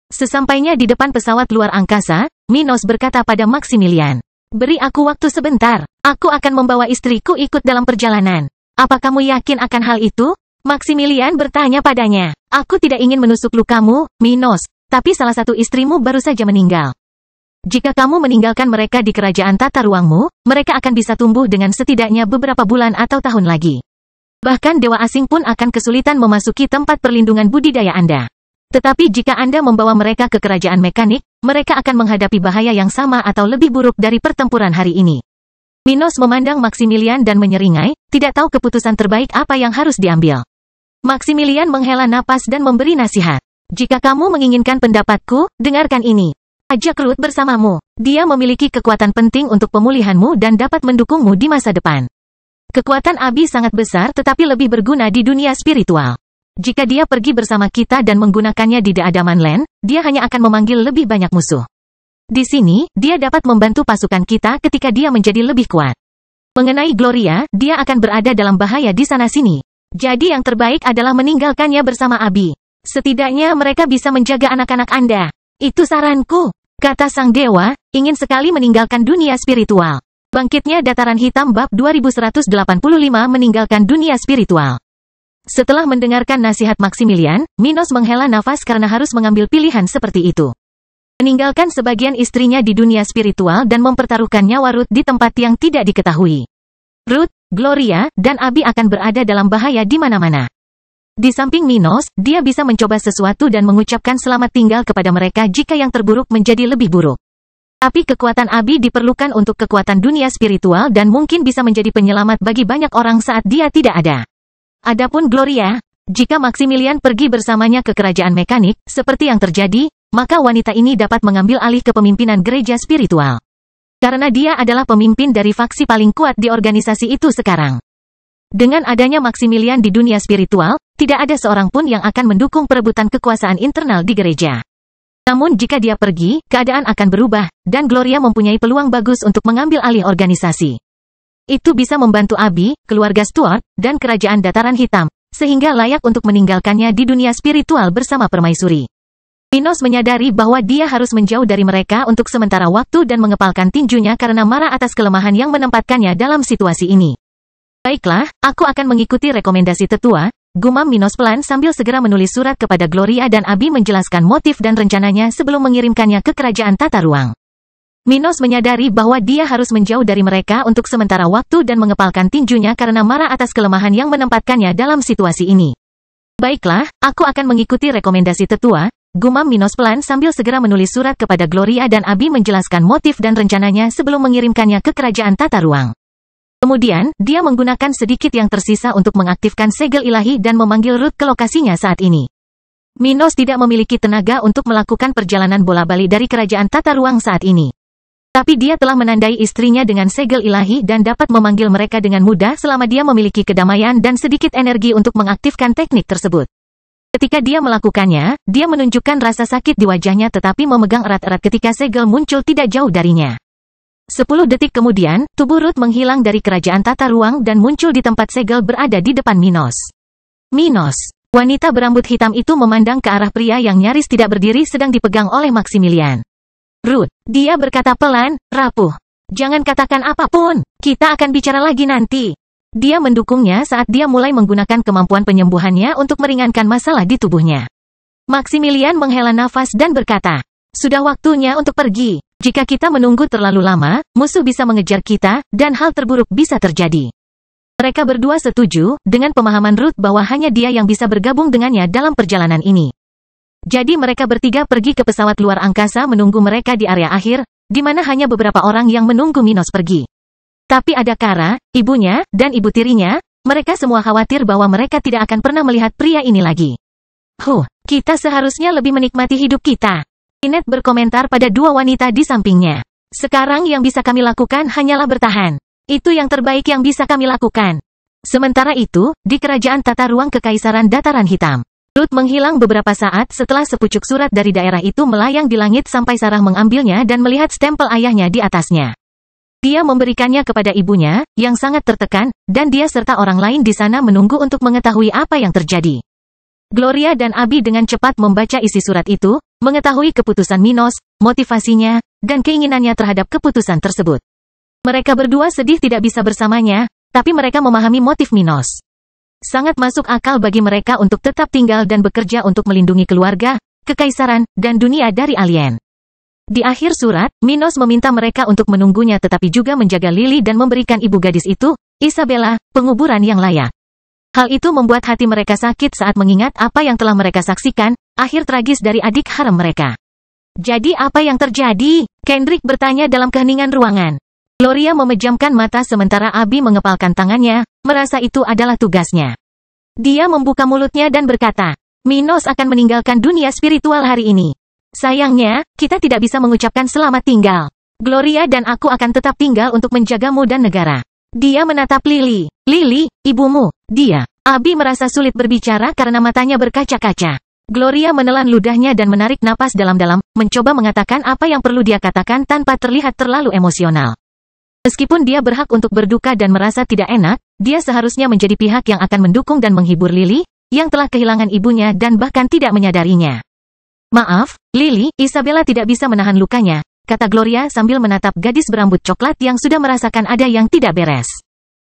Sesampainya di depan pesawat luar angkasa, Minos berkata pada Maximilian, "Beri aku waktu sebentar, aku akan membawa istriku ikut dalam perjalanan. Apa kamu yakin akan hal itu?" Maximilian bertanya padanya, "Aku tidak ingin menusuk lukamu, Minos, tapi salah satu istrimu baru saja meninggal. Jika kamu meninggalkan mereka di kerajaan tata ruangmu, mereka akan bisa tumbuh dengan setidaknya beberapa bulan atau tahun lagi. Bahkan dewa asing pun akan kesulitan memasuki tempat perlindungan budidaya Anda. Tetapi jika Anda membawa mereka ke kerajaan mekanik, mereka akan menghadapi bahaya yang sama atau lebih buruk dari pertempuran hari ini. Minos memandang Maximilian dan menyeringai, tidak tahu keputusan terbaik apa yang harus diambil. Maximilian menghela napas dan memberi nasihat. Jika kamu menginginkan pendapatku, dengarkan ini. Ajak Ruth bersamamu. Dia memiliki kekuatan penting untuk pemulihanmu dan dapat mendukungmu di masa depan. Kekuatan Abi sangat besar tetapi lebih berguna di dunia spiritual. Jika dia pergi bersama kita dan menggunakannya di The Adaman Land, dia hanya akan memanggil lebih banyak musuh. Di sini, dia dapat membantu pasukan kita ketika dia menjadi lebih kuat. Mengenai Gloria, dia akan berada dalam bahaya di sana-sini. Jadi yang terbaik adalah meninggalkannya bersama Abi. Setidaknya mereka bisa menjaga anak-anak Anda. Itu saranku, kata sang dewa, ingin sekali meninggalkan dunia spiritual. Bangkitnya Dataran Hitam bab 2185 meninggalkan dunia spiritual. Setelah mendengarkan nasihat Maximilian, Minos menghela nafas karena harus mengambil pilihan seperti itu. Meninggalkan sebagian istrinya di dunia spiritual dan mempertaruhkan nyawa Ruth di tempat yang tidak diketahui. Ruth, Gloria, dan Abi akan berada dalam bahaya di mana-mana. Di samping Minos, dia bisa mencoba sesuatu dan mengucapkan selamat tinggal kepada mereka jika yang terburuk menjadi lebih buruk. Tapi kekuatan Abi diperlukan untuk kekuatan dunia spiritual dan mungkin bisa menjadi penyelamat bagi banyak orang saat dia tidak ada. Adapun Gloria, jika Maximilian pergi bersamanya ke kerajaan mekanik, seperti yang terjadi, maka wanita ini dapat mengambil alih kepemimpinan gereja spiritual. Karena dia adalah pemimpin dari faksi paling kuat di organisasi itu sekarang. Dengan adanya Maximilian di dunia spiritual, tidak ada seorang pun yang akan mendukung perebutan kekuasaan internal di gereja. Namun jika dia pergi, keadaan akan berubah, dan Gloria mempunyai peluang bagus untuk mengambil alih organisasi. Itu bisa membantu Abi, keluarga Stuart, dan kerajaan Dataran Hitam, sehingga layak untuk meninggalkannya di dunia spiritual bersama permaisuri. Minos menyadari bahwa dia harus menjauh dari mereka untuk sementara waktu dan mengepalkan tinjunya karena marah atas kelemahan yang menempatkannya dalam situasi ini. Baiklah, aku akan mengikuti rekomendasi tetua, gumam Minos pelan sambil segera menulis surat kepada Gloria dan Abi menjelaskan motif dan rencananya sebelum mengirimkannya ke kerajaan tata ruang. Minos menyadari bahwa dia harus menjauh dari mereka untuk sementara waktu dan mengepalkan tinjunya karena marah atas kelemahan yang menempatkannya dalam situasi ini. Baiklah, aku akan mengikuti rekomendasi tetua, gumam Minos pelan sambil segera menulis surat kepada Gloria dan Abi menjelaskan motif dan rencananya sebelum mengirimkannya ke kerajaan tata ruang. Kemudian, dia menggunakan sedikit yang tersisa untuk mengaktifkan segel ilahi dan memanggil Ruth ke lokasinya saat ini. Minos tidak memiliki tenaga untuk melakukan perjalanan bola-balik dari kerajaan tata ruang saat ini. Tapi dia telah menandai istrinya dengan segel ilahi dan dapat memanggil mereka dengan mudah selama dia memiliki kedamaian dan sedikit energi untuk mengaktifkan teknik tersebut. Ketika dia melakukannya, dia menunjukkan rasa sakit di wajahnya tetapi memegang erat-erat ketika segel muncul tidak jauh darinya. 10 detik kemudian, tubuh Ruth menghilang dari kerajaan tata ruang dan muncul di tempat segel berada di depan Minos. Minos, wanita berambut hitam itu memandang ke arah pria yang nyaris tidak berdiri sedang dipegang oleh Maximilian. Ruth, dia berkata pelan, rapuh. Jangan katakan apapun, kita akan bicara lagi nanti. Dia mendukungnya saat dia mulai menggunakan kemampuan penyembuhannya untuk meringankan masalah di tubuhnya. Maximilian menghela nafas dan berkata, sudah waktunya untuk pergi. Jika kita menunggu terlalu lama, musuh bisa mengejar kita, dan hal terburuk bisa terjadi. Mereka berdua setuju, dengan pemahaman Ruth bahwa hanya dia yang bisa bergabung dengannya dalam perjalanan ini. Jadi mereka bertiga pergi ke pesawat luar angkasa menunggu mereka di area akhir, di mana hanya beberapa orang yang menunggu Minos pergi. Tapi ada Kara, ibunya, dan ibu tirinya, mereka semua khawatir bahwa mereka tidak akan pernah melihat pria ini lagi. Kita seharusnya lebih menikmati hidup kita. Inet berkomentar pada dua wanita di sampingnya. Sekarang yang bisa kami lakukan hanyalah bertahan. Itu yang terbaik yang bisa kami lakukan. Sementara itu, di kerajaan tata ruang Kekaisaran Dataran Hitam, Ruth menghilang beberapa saat setelah sepucuk surat dari daerah itu melayang di langit sampai Sarah mengambilnya dan melihat stempel ayahnya di atasnya. Dia memberikannya kepada ibunya, yang sangat tertekan, dan dia serta orang lain di sana menunggu untuk mengetahui apa yang terjadi. Gloria dan Abi dengan cepat membaca isi surat itu, mengetahui keputusan Minos, motivasinya, dan keinginannya terhadap keputusan tersebut. Mereka berdua sedih tidak bisa bersamanya, tapi mereka memahami motif Minos. Sangat masuk akal bagi mereka untuk tetap tinggal dan bekerja untuk melindungi keluarga, kekaisaran, dan dunia dari alien. Di akhir surat, Minos meminta mereka untuk menunggunya tetapi juga menjaga Lily dan memberikan ibu gadis itu, Isabella, penguburan yang layak. Hal itu membuat hati mereka sakit saat mengingat apa yang telah mereka saksikan, akhir tragis dari adik haram mereka. Jadi apa yang terjadi? Kendrick bertanya dalam keheningan ruangan. Gloria memejamkan mata sementara Abi mengepalkan tangannya, merasa itu adalah tugasnya. Dia membuka mulutnya dan berkata, Minos akan meninggalkan dunia spiritual hari ini. Sayangnya, kita tidak bisa mengucapkan selamat tinggal. Gloria dan aku akan tetap tinggal untuk menjagamu dan negara. Dia menatap Lily. Lily, ibumu. Dia. Abi merasa sulit berbicara karena matanya berkaca-kaca. Gloria menelan ludahnya dan menarik napas dalam-dalam, mencoba mengatakan apa yang perlu dia katakan tanpa terlihat terlalu emosional. Meskipun dia berhak untuk berduka dan merasa tidak enak, dia seharusnya menjadi pihak yang akan mendukung dan menghibur Lily, yang telah kehilangan ibunya dan bahkan tidak menyadarinya. Maaf, Lily, Isabella tidak bisa menahan lukanya, kata Gloria sambil menatap gadis berambut coklat yang sudah merasakan ada yang tidak beres.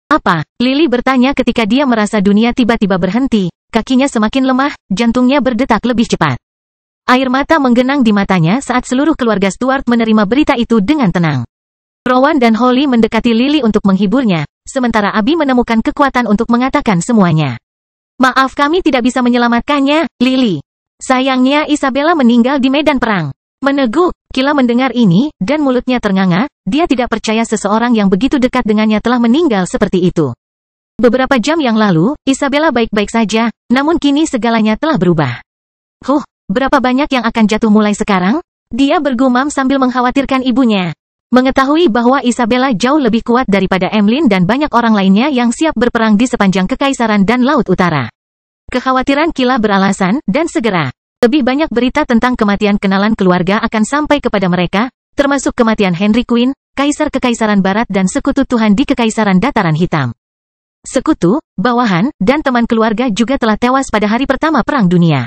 Apa? Lily bertanya ketika dia merasa dunia tiba-tiba berhenti, kakinya semakin lemah, jantungnya berdetak lebih cepat. Air mata menggenang di matanya saat seluruh keluarga Stuart menerima berita itu dengan tenang. Rowan dan Holly mendekati Lily untuk menghiburnya, sementara Abi menemukan kekuatan untuk mengatakan semuanya. Maaf kami tidak bisa menyelamatkannya, Lily. Sayangnya Isabella meninggal di medan perang. Meneguk, Kila mendengar ini, dan mulutnya ternganga, dia tidak percaya seseorang yang begitu dekat dengannya telah meninggal seperti itu. Beberapa jam yang lalu, Isabella baik-baik saja, namun kini segalanya telah berubah. Berapa banyak yang akan jatuh mulai sekarang? Dia bergumam sambil mengkhawatirkan ibunya. Mengetahui bahwa Isabella jauh lebih kuat daripada Emlyn dan banyak orang lainnya yang siap berperang di sepanjang Kekaisaran dan Laut Utara. Kekhawatiran Kila beralasan, dan segera. Lebih banyak berita tentang kematian kenalan keluarga akan sampai kepada mereka, termasuk kematian Henry Queen, Kaisar Kekaisaran Barat dan sekutu Tuhan di Kekaisaran Dataran Hitam. Sekutu, bawahan, dan teman keluarga juga telah tewas pada hari pertama Perang Dunia.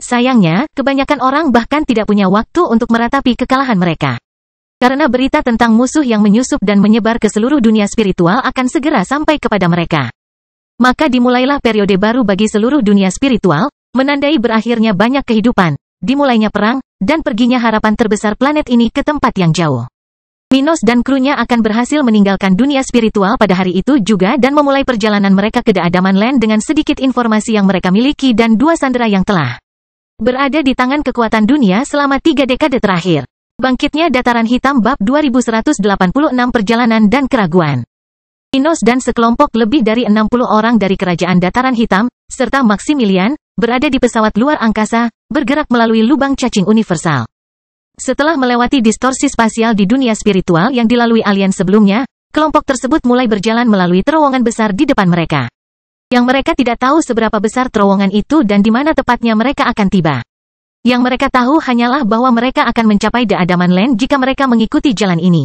Sayangnya, kebanyakan orang bahkan tidak punya waktu untuk meratapi kekalahan mereka. Karena berita tentang musuh yang menyusup dan menyebar ke seluruh dunia spiritual akan segera sampai kepada mereka. Maka dimulailah periode baru bagi seluruh dunia spiritual, menandai berakhirnya banyak kehidupan, dimulainya perang, dan perginya harapan terbesar planet ini ke tempat yang jauh. Minos dan krunya akan berhasil meninggalkan dunia spiritual pada hari itu juga dan memulai perjalanan mereka ke Daadaman Land dengan sedikit informasi yang mereka miliki dan 2 sandera yang telah berada di tangan kekuatan dunia selama 3 dekade terakhir. Bangkitnya Dataran Hitam Bab 2186 Perjalanan dan Keraguan. Minos dan sekelompok lebih dari 60 orang dari Kerajaan Dataran Hitam, serta Maximilian, berada di pesawat luar angkasa, bergerak melalui lubang cacing universal. Setelah melewati distorsi spasial di dunia spiritual yang dilalui alien sebelumnya, kelompok tersebut mulai berjalan melalui terowongan besar di depan mereka. Yang mereka tidak tahu seberapa besar terowongan itu dan di mana tepatnya mereka akan tiba. Yang mereka tahu hanyalah bahwa mereka akan mencapai Daadaman Land jika mereka mengikuti jalan ini.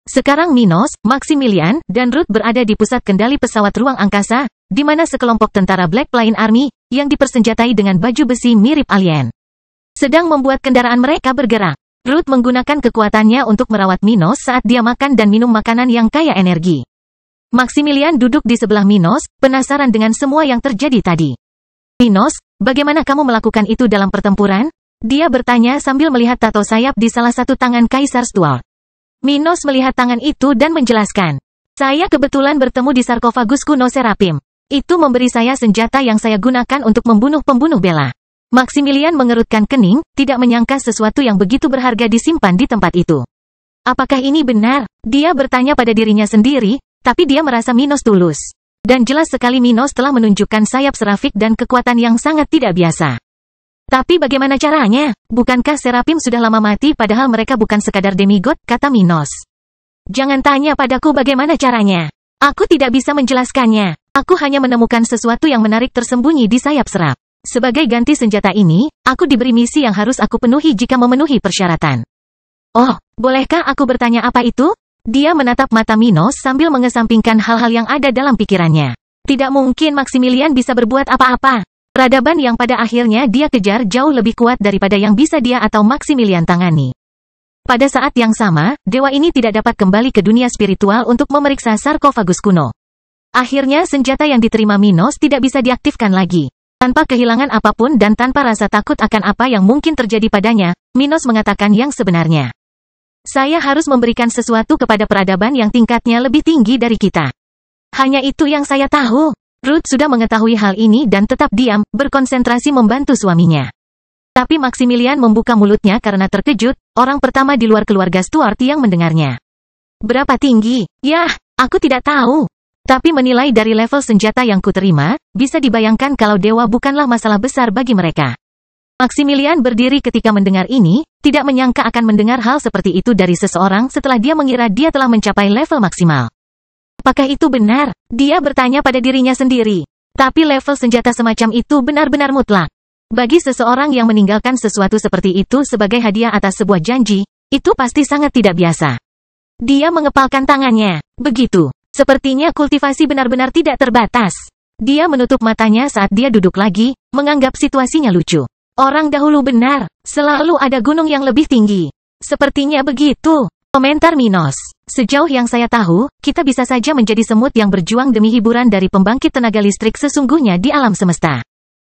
Sekarang Minos, Maximilian, dan Ruth berada di pusat kendali pesawat ruang angkasa, di mana sekelompok tentara Black Plain Army, yang dipersenjatai dengan baju besi mirip alien, sedang membuat kendaraan mereka bergerak. Ruth menggunakan kekuatannya untuk merawat Minos saat dia makan dan minum makanan yang kaya energi. Maximilian duduk di sebelah Minos, penasaran dengan semua yang terjadi tadi. Minos, bagaimana kamu melakukan itu dalam pertempuran? Dia bertanya sambil melihat tato sayap di salah satu tangan Kaisar Stuart. Minos melihat tangan itu dan menjelaskan. Saya kebetulan bertemu di sarkofagus kuno Serapim. Itu memberi saya senjata yang saya gunakan untuk membunuh pembunuh Bella. Maximilian mengerutkan kening, tidak menyangka sesuatu yang begitu berharga disimpan di tempat itu. Apakah ini benar? Dia bertanya pada dirinya sendiri, tapi dia merasa Minos tulus. Dan jelas sekali Minos telah menunjukkan sayap serafik dan kekuatan yang sangat tidak biasa. Tapi bagaimana caranya? Bukankah Serapim sudah lama mati padahal mereka bukan sekadar demigod, kata Minos. Jangan tanya padaku bagaimana caranya. Aku tidak bisa menjelaskannya. Aku hanya menemukan sesuatu yang menarik tersembunyi di sayap serap. Sebagai ganti senjata ini, aku diberi misi yang harus aku penuhi jika memenuhi persyaratan. Oh, bolehkah aku bertanya apa itu? Dia menatap mata Minos sambil mengesampingkan hal-hal yang ada dalam pikirannya. Tidak mungkin Maximilian bisa berbuat apa-apa. Peradaban yang pada akhirnya dia kejar jauh lebih kuat daripada yang bisa dia atau Maximilian tangani. Pada saat yang sama, dewa ini tidak dapat kembali ke dunia spiritual untuk memeriksa sarkofagus kuno. Akhirnya senjata yang diterima Minos tidak bisa diaktifkan lagi. Tanpa kehilangan apapun dan tanpa rasa takut akan apa yang mungkin terjadi padanya, Minos mengatakan yang sebenarnya. Saya harus memberikan sesuatu kepada peradaban yang tingkatnya lebih tinggi dari kita. Hanya itu yang saya tahu. Ruth sudah mengetahui hal ini dan tetap diam, berkonsentrasi membantu suaminya. Tapi Maximilian membuka mulutnya karena terkejut, orang pertama di luar keluarga Stuart yang mendengarnya. Berapa tinggi? Yah, aku tidak tahu. Tapi menilai dari level senjata yang kuterima, bisa dibayangkan kalau dewa bukanlah masalah besar bagi mereka. Maximilian berdiri ketika mendengar ini, tidak menyangka akan mendengar hal seperti itu dari seseorang setelah dia mengira dia telah mencapai level maksimal. Apakah itu benar? Dia bertanya pada dirinya sendiri. Tapi level senjata semacam itu benar-benar mutlak. Bagi seseorang yang meninggalkan sesuatu seperti itu sebagai hadiah atas sebuah janji, itu pasti sangat tidak biasa. Dia mengepalkan tangannya. Begitu. Sepertinya kultivasi benar-benar tidak terbatas. Dia menutup matanya saat dia duduk lagi, menganggap situasinya lucu. Orang dahulu benar, selalu ada gunung yang lebih tinggi. Sepertinya begitu. Komentar Minos. Sejauh yang saya tahu, kita bisa saja menjadi semut yang berjuang demi hiburan dari pembangkit tenaga listrik sesungguhnya di alam semesta.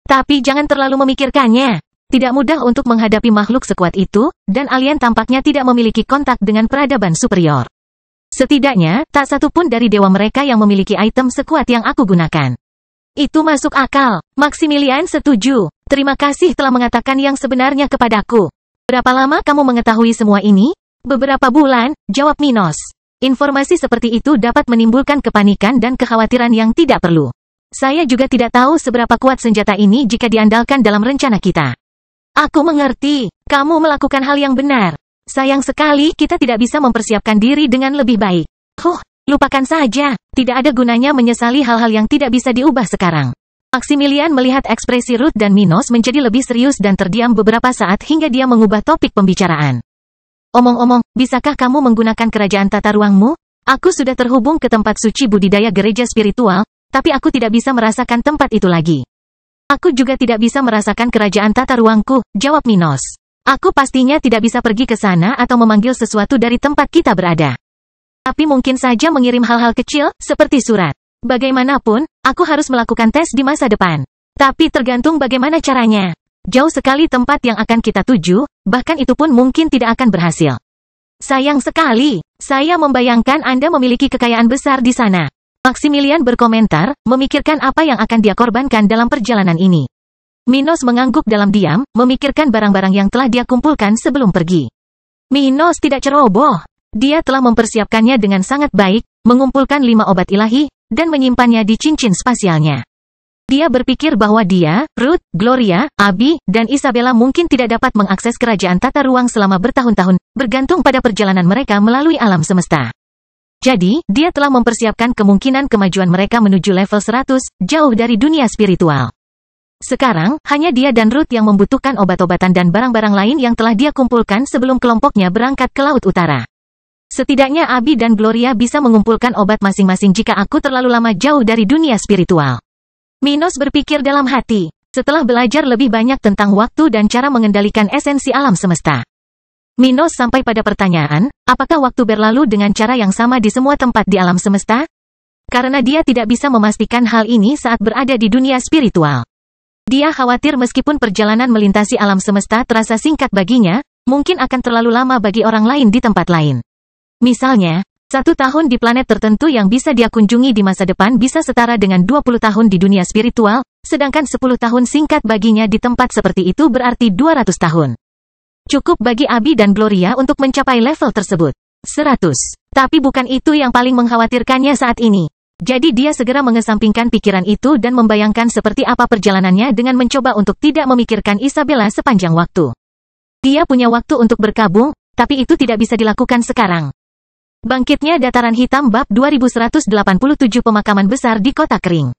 Tapi jangan terlalu memikirkannya. Tidak mudah untuk menghadapi makhluk sekuat itu, dan alien tampaknya tidak memiliki kontak dengan peradaban superior. Setidaknya, tak satu pun dari dewa mereka yang memiliki item sekuat yang aku gunakan. Itu masuk akal. Maximilian setuju. Terima kasih telah mengatakan yang sebenarnya kepadaku. Berapa lama kamu mengetahui semua ini? Beberapa bulan, jawab Minos. Informasi seperti itu dapat menimbulkan kepanikan dan kekhawatiran yang tidak perlu. Saya juga tidak tahu seberapa kuat senjata ini jika diandalkan dalam rencana kita. Aku mengerti. Kamu melakukan hal yang benar. Sayang sekali kita tidak bisa mempersiapkan diri dengan lebih baik. Lupakan saja. Tidak ada gunanya menyesali hal-hal yang tidak bisa diubah sekarang. Maximilian melihat ekspresi Ruth dan Minos menjadi lebih serius dan terdiam beberapa saat hingga dia mengubah topik pembicaraan. Omong-omong, bisakah kamu menggunakan kerajaan tata ruangmu? Aku sudah terhubung ke tempat suci budidaya gereja spiritual, tapi aku tidak bisa merasakan tempat itu lagi. Aku juga tidak bisa merasakan kerajaan tata ruangku, jawab Minos. Aku pastinya tidak bisa pergi ke sana atau memanggil sesuatu dari tempat kita berada. Tapi mungkin saja mengirim hal-hal kecil, seperti surat. Bagaimanapun, aku harus melakukan tes di masa depan. Tapi tergantung bagaimana caranya. Jauh sekali tempat yang akan kita tuju, bahkan itu pun mungkin tidak akan berhasil. Sayang sekali, saya membayangkan Anda memiliki kekayaan besar di sana. Maximilian berkomentar, memikirkan apa yang akan dia korbankan dalam perjalanan ini. Minos mengangguk dalam diam, memikirkan barang-barang yang telah dia kumpulkan sebelum pergi. Minos tidak ceroboh. Dia telah mempersiapkannya dengan sangat baik, mengumpulkan 5 obat ilahi, dan menyimpannya di cincin spasialnya. Dia berpikir bahwa dia, Ruth, Gloria, Abby, dan Isabella mungkin tidak dapat mengakses kerajaan tata ruang selama bertahun-tahun, bergantung pada perjalanan mereka melalui alam semesta. Jadi, dia telah mempersiapkan kemungkinan kemajuan mereka menuju level 100, jauh dari dunia spiritual. Sekarang, hanya dia dan Ruth yang membutuhkan obat-obatan dan barang-barang lain yang telah dia kumpulkan sebelum kelompoknya berangkat ke Laut Utara. Setidaknya Abby dan Gloria bisa mengumpulkan obat masing-masing jika aku terlalu lama jauh dari dunia spiritual. Minos berpikir dalam hati, setelah belajar lebih banyak tentang waktu dan cara mengendalikan esensi alam semesta. Minos sampai pada pertanyaan, apakah waktu berlalu dengan cara yang sama di semua tempat di alam semesta? Karena dia tidak bisa memastikan hal ini saat berada di dunia spiritual. Dia khawatir meskipun perjalanan melintasi alam semesta terasa singkat baginya, mungkin akan terlalu lama bagi orang lain di tempat lain. Misalnya, 1 tahun di planet tertentu yang bisa dia kunjungi di masa depan bisa setara dengan 20 tahun di dunia spiritual, sedangkan 10 tahun singkat baginya di tempat seperti itu berarti 200 tahun. Cukup bagi Abby dan Gloria untuk mencapai level tersebut. 100. Tapi bukan itu yang paling mengkhawatirkannya saat ini. Jadi dia segera mengesampingkan pikiran itu dan membayangkan seperti apa perjalanannya dengan mencoba untuk tidak memikirkan Isabella sepanjang waktu. Dia punya waktu untuk berkabung, tapi itu tidak bisa dilakukan sekarang. Bangkitnya Dataran Hitam Bab 2187 Pemakaman Besar di Kota Kering.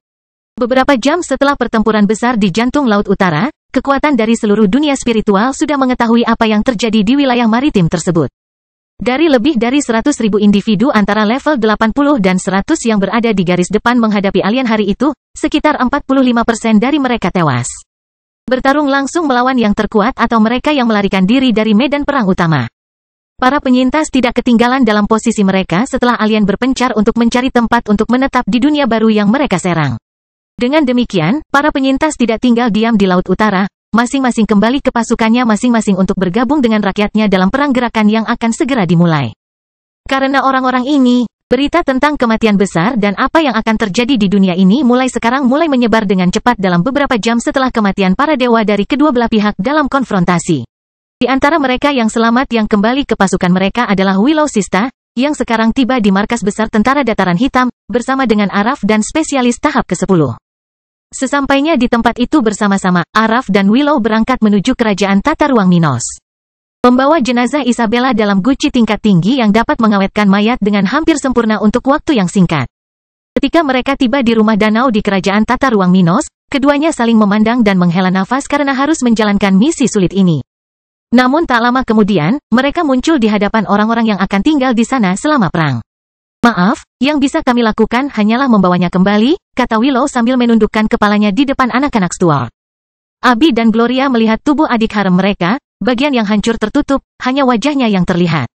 Beberapa jam setelah pertempuran besar di jantung Laut Utara, kekuatan dari seluruh dunia spiritual sudah mengetahui apa yang terjadi di wilayah maritim tersebut. Dari lebih dari 100.000 individu antara level 80 dan 100 yang berada di garis depan menghadapi alien hari itu, sekitar 45% dari mereka tewas. Bertarung langsung melawan yang terkuat atau mereka yang melarikan diri dari medan perang utama. Para penyintas tidak ketinggalan dalam posisi mereka setelah alien berpencar untuk mencari tempat untuk menetap di dunia baru yang mereka serang. Dengan demikian, para penyintas tidak tinggal diam di Laut Utara, masing-masing kembali ke pasukannya masing-masing untuk bergabung dengan rakyatnya dalam perang gerakan yang akan segera dimulai. Karena orang-orang ini, berita tentang kematian besar dan apa yang akan terjadi di dunia ini mulai menyebar dengan cepat dalam beberapa jam setelah kematian para dewa dari kedua belah pihak dalam konfrontasi. Di antara mereka yang selamat yang kembali ke pasukan mereka adalah Willow Sista, yang sekarang tiba di markas besar Tentara Dataran Hitam, bersama dengan Araf dan spesialis tahap ke-10. Sesampainya di tempat itu bersama-sama, Araf dan Willow berangkat menuju kerajaan Tata Ruang Minos. Membawa jenazah Isabella dalam guci tingkat tinggi yang dapat mengawetkan mayat dengan hampir sempurna untuk waktu yang singkat. Ketika mereka tiba di rumah danau di kerajaan Tata Ruang Minos, keduanya saling memandang dan menghela nafas karena harus menjalankan misi sulit ini. Namun tak lama kemudian, mereka muncul di hadapan orang-orang yang akan tinggal di sana selama perang. Maaf, yang bisa kami lakukan hanyalah membawanya kembali, kata Willow sambil menundukkan kepalanya di depan anak-anak Stuart. Abby dan Gloria melihat tubuh adik harem mereka, bagian yang hancur tertutup, hanya wajahnya yang terlihat.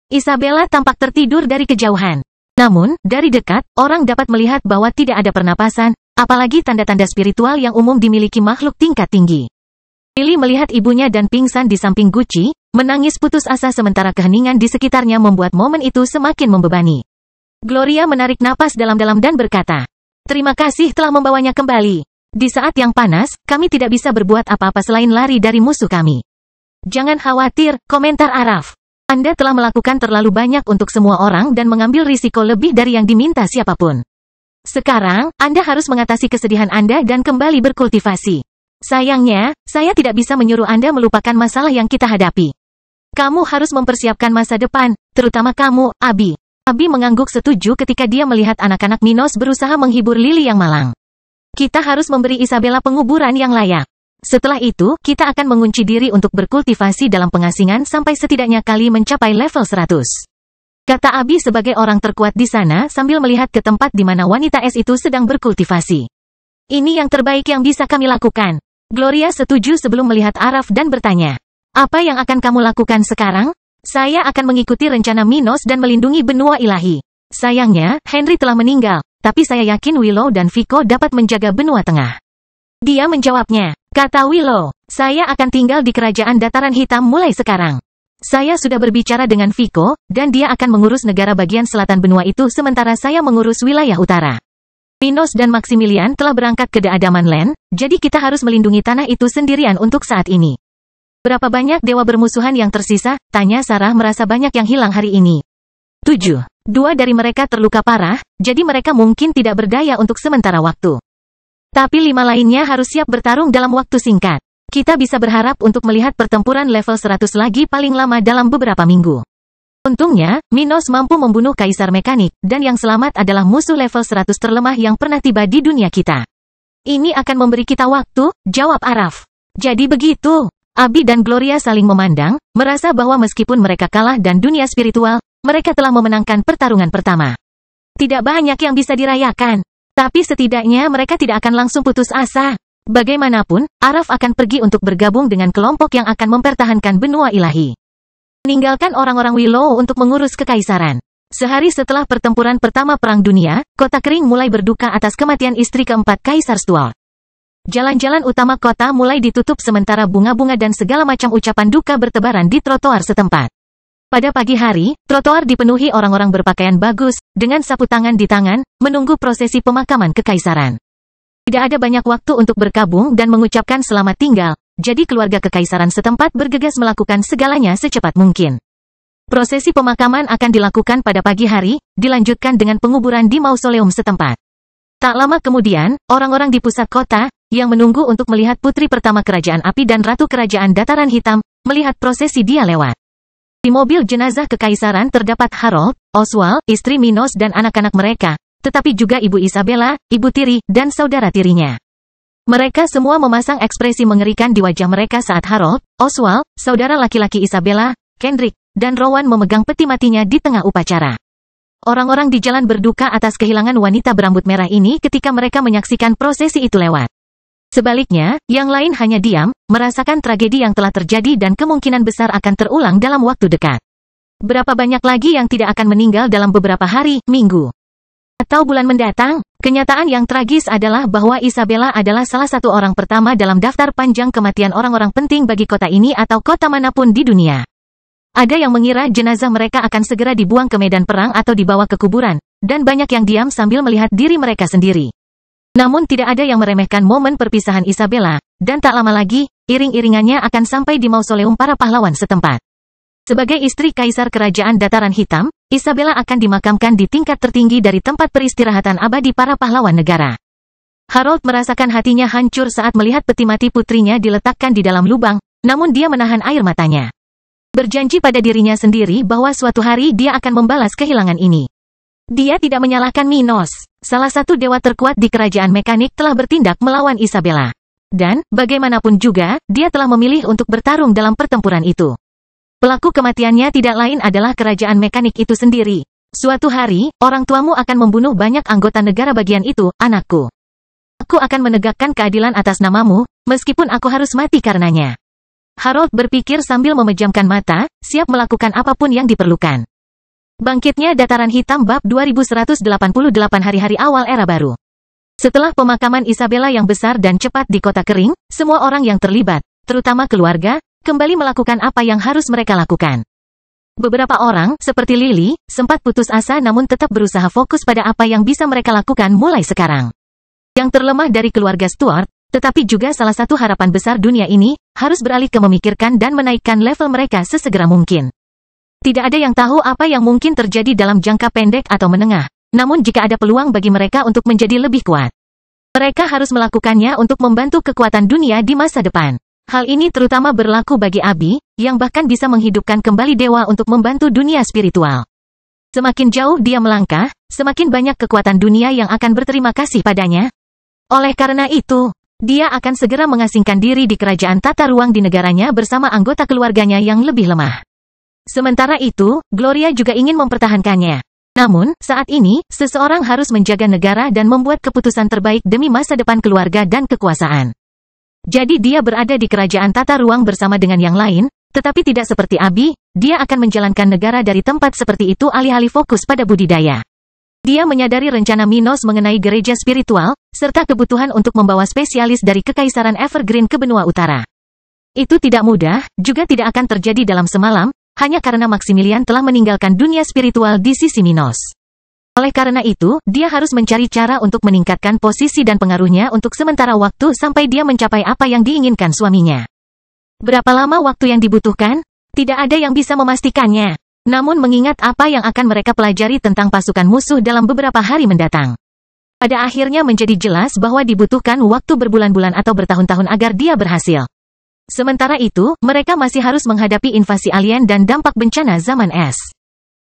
Isabella tampak tertidur dari kejauhan. Namun, dari dekat, orang dapat melihat bahwa tidak ada pernapasan, apalagi tanda-tanda spiritual yang umum dimiliki makhluk tingkat tinggi. Lily melihat ibunya dan pingsan di samping Gucci, menangis putus asa sementara keheningan di sekitarnya membuat momen itu semakin membebani. Gloria menarik napas dalam-dalam dan berkata, "Terima kasih telah membawanya kembali. Di saat yang panas, kami tidak bisa berbuat apa-apa selain lari dari musuh kami." "Jangan khawatir," komentar Araf. "Anda telah melakukan terlalu banyak untuk semua orang dan mengambil risiko lebih dari yang diminta siapapun. Sekarang, Anda harus mengatasi kesedihan Anda dan kembali berkultivasi. Sayangnya, saya tidak bisa menyuruh Anda melupakan masalah yang kita hadapi. Kamu harus mempersiapkan masa depan, terutama kamu, Abby." Abby mengangguk setuju ketika dia melihat anak-anak Minos berusaha menghibur Lily yang malang. "Kita harus memberi Isabella penguburan yang layak. Setelah itu, kita akan mengunci diri untuk berkultivasi dalam pengasingan sampai setidaknya kali mencapai level 100. Kata Abby sebagai orang terkuat di sana sambil melihat ke tempat di mana wanita es itu sedang berkultivasi. "Ini yang terbaik yang bisa kami lakukan." Gloria setuju sebelum melihat Araf dan bertanya, "Apa yang akan kamu lakukan sekarang?" "Saya akan mengikuti rencana Minos dan melindungi benua ilahi. Sayangnya, Henry telah meninggal, tapi saya yakin Willow dan Vico dapat menjaga benua tengah." Dia menjawabnya. Kata Willow, "Saya akan tinggal di kerajaan Dataran Hitam mulai sekarang. Saya sudah berbicara dengan Vico, dan dia akan mengurus negara bagian selatan benua itu sementara saya mengurus wilayah utara. Minos dan Maximilian telah berangkat ke Daadaman Land, jadi kita harus melindungi tanah itu sendirian untuk saat ini." "Berapa banyak dewa bermusuhan yang tersisa?" tanya Sarah merasa banyak yang hilang hari ini. 7. 2 dari mereka terluka parah, jadi mereka mungkin tidak berdaya untuk sementara waktu. Tapi 5 lainnya harus siap bertarung dalam waktu singkat. Kita bisa berharap untuk melihat pertempuran level 100 lagi paling lama dalam beberapa minggu. Untungnya, Minos mampu membunuh Kaisar Mekanik, dan yang selamat adalah musuh level 100 terlemah yang pernah tiba di dunia kita. "Ini akan memberi kita waktu," jawab Araf. "Jadi begitu." Abby dan Gloria saling memandang, merasa bahwa meskipun mereka kalah dan dunia spiritual, mereka telah memenangkan pertarungan pertama. Tidak banyak yang bisa dirayakan. Tapi setidaknya mereka tidak akan langsung putus asa. Bagaimanapun, Araf akan pergi untuk bergabung dengan kelompok yang akan mempertahankan benua ilahi. Meninggalkan orang-orang Willow untuk mengurus kekaisaran. Sehari setelah pertempuran pertama Perang Dunia, kota kering mulai berduka atas kematian istri keempat Kaisar Stuart. Jalan-jalan utama kota mulai ditutup sementara bunga-bunga dan segala macam ucapan duka bertebaran di trotoar setempat. Pada pagi hari, trotoar dipenuhi orang-orang berpakaian bagus, dengan sapu tangan di tangan, menunggu prosesi pemakaman kekaisaran. Tidak ada banyak waktu untuk berkabung dan mengucapkan selamat tinggal, jadi keluarga kekaisaran setempat bergegas melakukan segalanya secepat mungkin. Prosesi pemakaman akan dilakukan pada pagi hari, dilanjutkan dengan penguburan di mausoleum setempat. Tak lama kemudian, orang-orang di pusat kota, yang menunggu untuk melihat putri pertama Kerajaan Api dan Ratu Kerajaan Dataran Hitam, melihat prosesi dia lewat. Di mobil jenazah kekaisaran terdapat Harold, Oswald, istri Minos dan anak-anak mereka, tetapi juga Ibu Isabella, Ibu Tiri, dan saudara tirinya. Mereka semua memasang ekspresi mengerikan di wajah mereka saat Harold, Oswald, saudara laki-laki Isabella, Kendrick, dan Rowan memegang peti matinya di tengah upacara. Orang-orang di jalan berduka atas kehilangan wanita berambut merah ini ketika mereka menyaksikan prosesi itu lewat. Sebaliknya, yang lain hanya diam, merasakan tragedi yang telah terjadi dan kemungkinan besar akan terulang dalam waktu dekat. Berapa banyak lagi yang tidak akan meninggal dalam beberapa hari, minggu, atau bulan mendatang? Kenyataan yang tragis adalah bahwa Isabella adalah salah satu orang pertama dalam daftar panjang kematian orang-orang penting bagi kota ini atau kota manapun di dunia. Ada yang mengira jenazah mereka akan segera dibuang ke medan perang atau dibawa ke kuburan, dan banyak yang diam sambil melihat diri mereka sendiri. Namun tidak ada yang meremehkan momen perpisahan Isabella, dan tak lama lagi, iring-iringannya akan sampai di mausoleum para pahlawan setempat. Sebagai istri Kaisar Kerajaan Dataran Hitam, Isabella akan dimakamkan di tingkat tertinggi dari tempat peristirahatan abadi para pahlawan negara. Harold merasakan hatinya hancur saat melihat peti mati putrinya diletakkan di dalam lubang, namun dia menahan air matanya. Berjanji pada dirinya sendiri bahwa suatu hari dia akan membalas kehilangan ini. Dia tidak menyalahkan Minos, salah satu dewa terkuat di kerajaan mekanik telah bertindak melawan Isabella. Dan, bagaimanapun juga, dia telah memilih untuk bertarung dalam pertempuran itu. Pelaku kematiannya tidak lain adalah kerajaan mekanik itu sendiri. Suatu hari, orang tuamu akan membunuh banyak anggota negara bagian itu, anakku. Aku akan menegakkan keadilan atas namamu, meskipun aku harus mati karenanya. Harold berpikir sambil memejamkan mata, siap melakukan apapun yang diperlukan. Bangkitnya Dataran Hitam Bab 2188 Hari-hari awal era baru. Setelah pemakaman Isabella yang besar dan cepat di kota kering, semua orang yang terlibat, terutama keluarga, kembali melakukan apa yang harus mereka lakukan. Beberapa orang, seperti Lily, sempat putus asa namun tetap berusaha fokus pada apa yang bisa mereka lakukan mulai sekarang. Yang terlemah dari keluarga Stuart, tetapi juga salah satu harapan besar dunia ini, harus beralih ke memikirkan dan menaikkan level mereka sesegera mungkin. Tidak ada yang tahu apa yang mungkin terjadi dalam jangka pendek atau menengah. Namun jika ada peluang bagi mereka untuk menjadi lebih kuat, mereka harus melakukannya untuk membantu kekuatan dunia di masa depan. Hal ini terutama berlaku bagi Abi, yang bahkan bisa menghidupkan kembali dewa untuk membantu dunia spiritual. Semakin jauh dia melangkah, semakin banyak kekuatan dunia yang akan berterima kasih padanya. Oleh karena itu, dia akan segera mengasingkan diri di kerajaan tata ruang di negaranya bersama anggota keluarganya yang lebih lemah. Sementara itu, Gloria juga ingin mempertahankannya. Namun, saat ini, seseorang harus menjaga negara dan membuat keputusan terbaik demi masa depan keluarga dan kekuasaan. Jadi dia berada di kerajaan tata ruang bersama dengan yang lain, tetapi tidak seperti Abi, dia akan menjalankan negara dari tempat seperti itu alih-alih fokus pada budidaya. Dia menyadari rencana Minos mengenai gereja spiritual, serta kebutuhan untuk membawa spesialis dari Kekaisaran Evergreen ke benua utara. Itu tidak mudah, juga tidak akan terjadi dalam semalam, hanya karena Maximilian telah meninggalkan dunia spiritual di sisi Minos. Oleh karena itu, dia harus mencari cara untuk meningkatkan posisi dan pengaruhnya untuk sementara waktu sampai dia mencapai apa yang diinginkan suaminya. Berapa lama waktu yang dibutuhkan? Tidak ada yang bisa memastikannya. Namun mengingat apa yang akan mereka pelajari tentang pasukan musuh dalam beberapa hari mendatang, pada akhirnya menjadi jelas bahwa dibutuhkan waktu berbulan-bulan atau bertahun-tahun agar dia berhasil. Sementara itu, mereka masih harus menghadapi invasi alien dan dampak bencana zaman es.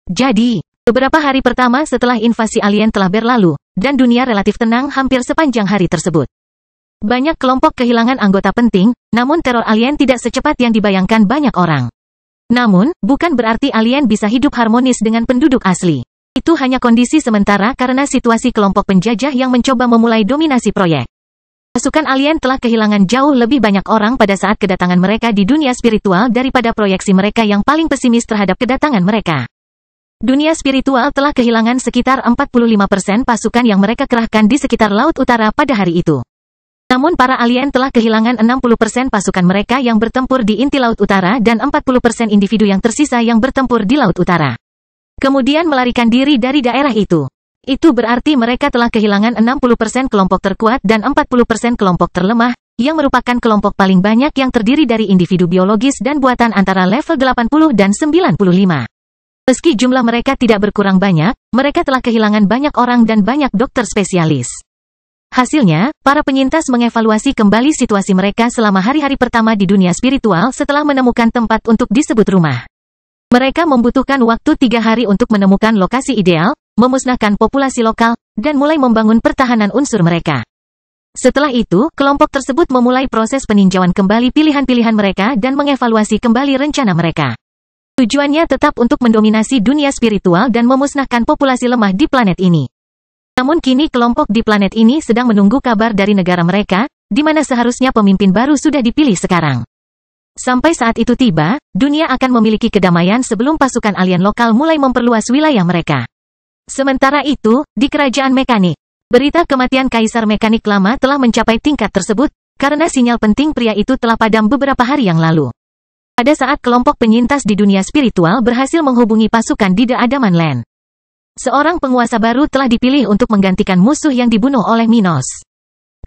Jadi, beberapa hari pertama setelah invasi alien telah berlalu, dan dunia relatif tenang hampir sepanjang hari tersebut. Banyak kelompok kehilangan anggota penting, namun teror alien tidak secepat yang dibayangkan banyak orang. Namun, bukan berarti alien bisa hidup harmonis dengan penduduk asli. Itu hanya kondisi sementara karena situasi kelompok penjajah yang mencoba memulai dominasi proyek. Pasukan alien telah kehilangan jauh lebih banyak orang pada saat kedatangan mereka di dunia spiritual daripada proyeksi mereka yang paling pesimis terhadap kedatangan mereka. Dunia spiritual telah kehilangan sekitar 45% pasukan yang mereka kerahkan di sekitar Laut Utara pada hari itu. Namun para alien telah kehilangan 60% pasukan mereka yang bertempur di inti Laut Utara dan 40% individu yang tersisa yang bertempur di Laut Utara. Kemudian melarikan diri dari daerah itu. Itu berarti mereka telah kehilangan 60% kelompok terkuat dan 40% kelompok terlemah, yang merupakan kelompok paling banyak yang terdiri dari individu biologis dan buatan antara level 80 dan 95. Meski jumlah mereka tidak berkurang banyak, mereka telah kehilangan banyak orang dan banyak dokter spesialis. Hasilnya, para penyintas mengevaluasi kembali situasi mereka selama hari-hari pertama di dunia spiritual setelah menemukan tempat untuk disebut rumah. Mereka membutuhkan waktu 3 hari untuk menemukan lokasi ideal, memusnahkan populasi lokal, dan mulai membangun pertahanan unsur mereka. Setelah itu, kelompok tersebut memulai proses peninjauan kembali pilihan-pilihan mereka dan mengevaluasi kembali rencana mereka. Tujuannya tetap untuk mendominasi dunia spiritual dan memusnahkan populasi lemah di planet ini. Namun kini kelompok di planet ini sedang menunggu kabar dari negara mereka, di mana seharusnya pemimpin baru sudah dipilih sekarang. Sampai saat itu tiba, dunia akan memiliki kedamaian sebelum pasukan alien lokal mulai memperluas wilayah mereka. Sementara itu, di kerajaan mekanik, berita kematian Kaisar Mekanik lama telah mencapai tingkat tersebut, karena sinyal penting pria itu telah padam beberapa hari yang lalu. Pada saat kelompok penyintas di dunia spiritual berhasil menghubungi pasukan di The Adaman Land. Seorang penguasa baru telah dipilih untuk menggantikan musuh yang dibunuh oleh Minos.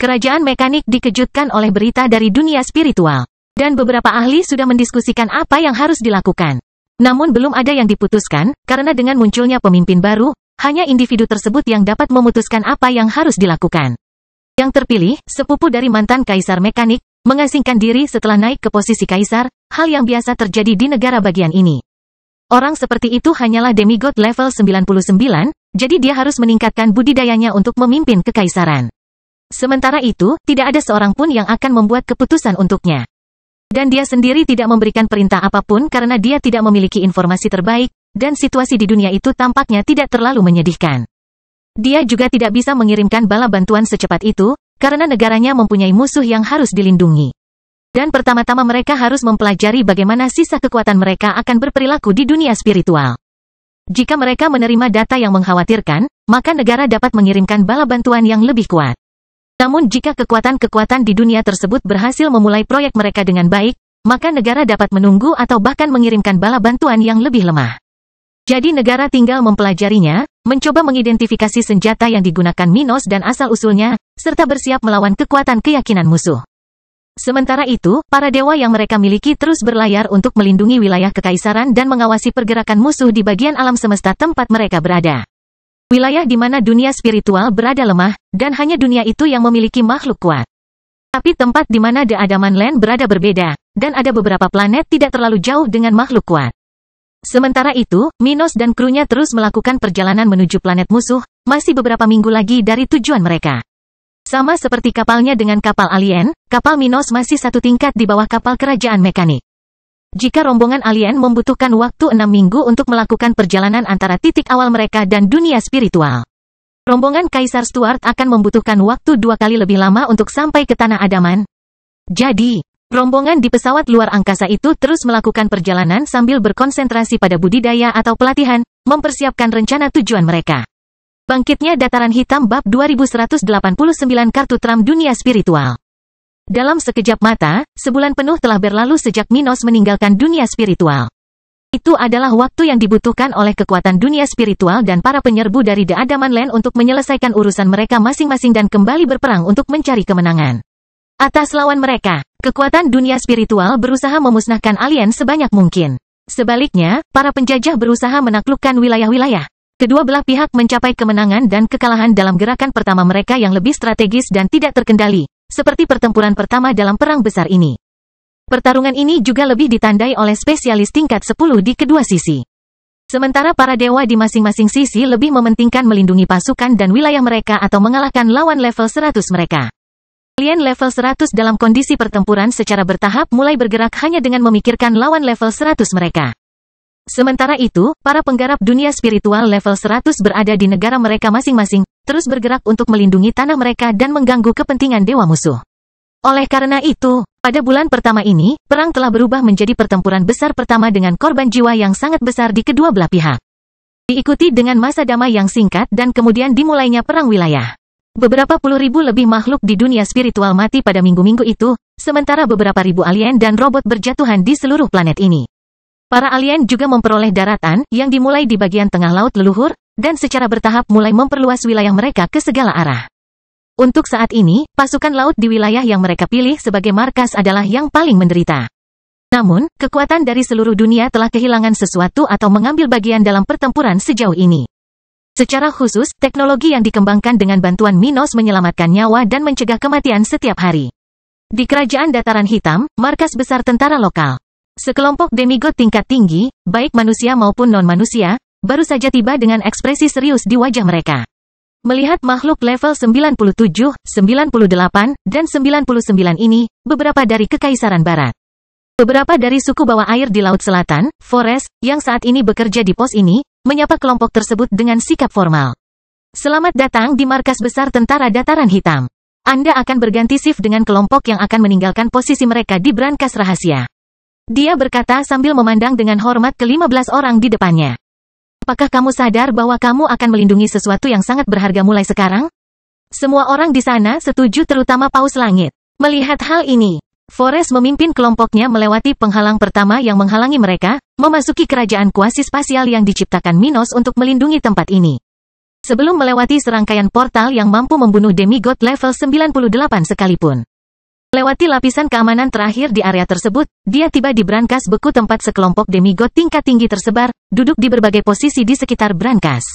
Kerajaan mekanik dikejutkan oleh berita dari dunia spiritual. Dan beberapa ahli sudah mendiskusikan apa yang harus dilakukan. Namun belum ada yang diputuskan, karena dengan munculnya pemimpin baru, hanya individu tersebut yang dapat memutuskan apa yang harus dilakukan. Yang terpilih, sepupu dari mantan Kaisar Mekanik, mengasingkan diri setelah naik ke posisi Kaisar, hal yang biasa terjadi di negara bagian ini. Orang seperti itu hanyalah demigod level 99, jadi dia harus meningkatkan budidayanya untuk memimpin kekaisaran. Sementara itu, tidak ada seorang pun yang akan membuat keputusan untuknya. Dan dia sendiri tidak memberikan perintah apapun karena dia tidak memiliki informasi terbaik, dan situasi di dunia itu tampaknya tidak terlalu menyedihkan. Dia juga tidak bisa mengirimkan bala bantuan secepat itu, karena negaranya mempunyai musuh yang harus dilindungi. Dan pertama-tama mereka harus mempelajari bagaimana sisa kekuatan mereka akan berperilaku di dunia spiritual. Jika mereka menerima data yang mengkhawatirkan, maka negara dapat mengirimkan bala bantuan yang lebih kuat. Namun jika kekuatan-kekuatan di dunia tersebut berhasil memulai proyek mereka dengan baik, maka negara dapat menunggu atau bahkan mengirimkan bala bantuan yang lebih lemah. Jadi negara tinggal mempelajarinya, mencoba mengidentifikasi senjata yang digunakan Minos dan asal-usulnya, serta bersiap melawan kekuatan keyakinan musuh. Sementara itu, para dewa yang mereka miliki terus berlayar untuk melindungi wilayah kekaisaran dan mengawasi pergerakan musuh di bagian alam semesta tempat mereka berada. Wilayah di mana dunia spiritual berada lemah, dan hanya dunia itu yang memiliki makhluk kuat. Tapi tempat di mana The Adaman Land berada berbeda, dan ada beberapa planet tidak terlalu jauh dengan makhluk kuat. Sementara itu, Minos dan krunya terus melakukan perjalanan menuju planet musuh, masih beberapa minggu lagi dari tujuan mereka. Sama seperti kapalnya dengan kapal alien, kapal Minos masih satu tingkat di bawah kapal kerajaan Mekanik. Jika rombongan alien membutuhkan waktu 6 minggu untuk melakukan perjalanan antara titik awal mereka dan dunia spiritual, rombongan Kaisar Stuart akan membutuhkan waktu 2 kali lebih lama untuk sampai ke Tanah Adaman. Jadi, rombongan di pesawat luar angkasa itu terus melakukan perjalanan sambil berkonsentrasi pada budidaya atau pelatihan, mempersiapkan rencana tujuan mereka. Bangkitnya Dataran Hitam Bab 2189 Kartu Tram Dunia Spiritual. Dalam sekejap mata, sebulan penuh telah berlalu sejak Minos meninggalkan dunia spiritual. Itu adalah waktu yang dibutuhkan oleh kekuatan dunia spiritual dan para penyerbu dari The Adaman Land untuk menyelesaikan urusan mereka masing-masing dan kembali berperang untuk mencari kemenangan atas lawan mereka. Kekuatan dunia spiritual berusaha memusnahkan alien sebanyak mungkin. Sebaliknya, para penjajah berusaha menaklukkan wilayah-wilayah. Kedua belah pihak mencapai kemenangan dan kekalahan dalam gerakan pertama mereka yang lebih strategis dan tidak terkendali, seperti pertempuran pertama dalam perang besar ini. Pertarungan ini juga lebih ditandai oleh spesialis tingkat 10 di kedua sisi. Sementara para dewa di masing-masing sisi lebih mementingkan melindungi pasukan dan wilayah mereka atau mengalahkan lawan level 100 mereka. Alien level 100 dalam kondisi pertempuran secara bertahap mulai bergerak hanya dengan memikirkan lawan level 100 mereka. Sementara itu, para penggarap dunia spiritual level 100 berada di negara mereka masing-masing, terus bergerak untuk melindungi tanah mereka dan mengganggu kepentingan dewa musuh. Oleh karena itu, pada bulan pertama ini, perang telah berubah menjadi pertempuran besar pertama dengan korban jiwa yang sangat besar di kedua belah pihak. Diikuti dengan masa damai yang singkat dan kemudian dimulainya perang wilayah. Beberapa puluh ribu lebih makhluk di dunia spiritual mati pada minggu-minggu itu, sementara beberapa ribu alien dan robot berjatuhan di seluruh planet ini. Para alien juga memperoleh daratan, yang dimulai di bagian tengah laut leluhur, dan secara bertahap mulai memperluas wilayah mereka ke segala arah. Untuk saat ini, pasukan laut di wilayah yang mereka pilih sebagai markas adalah yang paling menderita. Namun, kekuatan dari seluruh dunia telah kehilangan sesuatu atau mengambil bagian dalam pertempuran sejauh ini. Secara khusus, teknologi yang dikembangkan dengan bantuan Minos menyelamatkan nyawa dan mencegah kematian setiap hari. Di Kerajaan Dataran Hitam, markas besar tentara lokal, sekelompok demigod tingkat tinggi, baik manusia maupun non-manusia, baru saja tiba dengan ekspresi serius di wajah mereka. Melihat makhluk level 97, 98, dan 99 ini, beberapa dari Kekaisaran Barat. Beberapa dari suku bawah air di Laut Selatan, Forest, yang saat ini bekerja di pos ini, menyapa kelompok tersebut dengan sikap formal. Selamat datang di markas besar tentara Dataran Hitam. Anda akan berganti shift dengan kelompok yang akan meninggalkan posisi mereka di brankas rahasia. Dia berkata sambil memandang dengan hormat ke-15 orang di depannya. Apakah kamu sadar bahwa kamu akan melindungi sesuatu yang sangat berharga mulai sekarang? Semua orang di sana setuju, terutama Paus Langit. Melihat hal ini, Forest memimpin kelompoknya melewati penghalang pertama yang menghalangi mereka, memasuki kerajaan kuasi spasial yang diciptakan Minos untuk melindungi tempat ini. Sebelum melewati serangkaian portal yang mampu membunuh demigod level 98 sekalipun. Lewati lapisan keamanan terakhir di area tersebut, dia tiba di brankas beku tempat sekelompok demigod tingkat tinggi tersebar, duduk di berbagai posisi di sekitar brankas.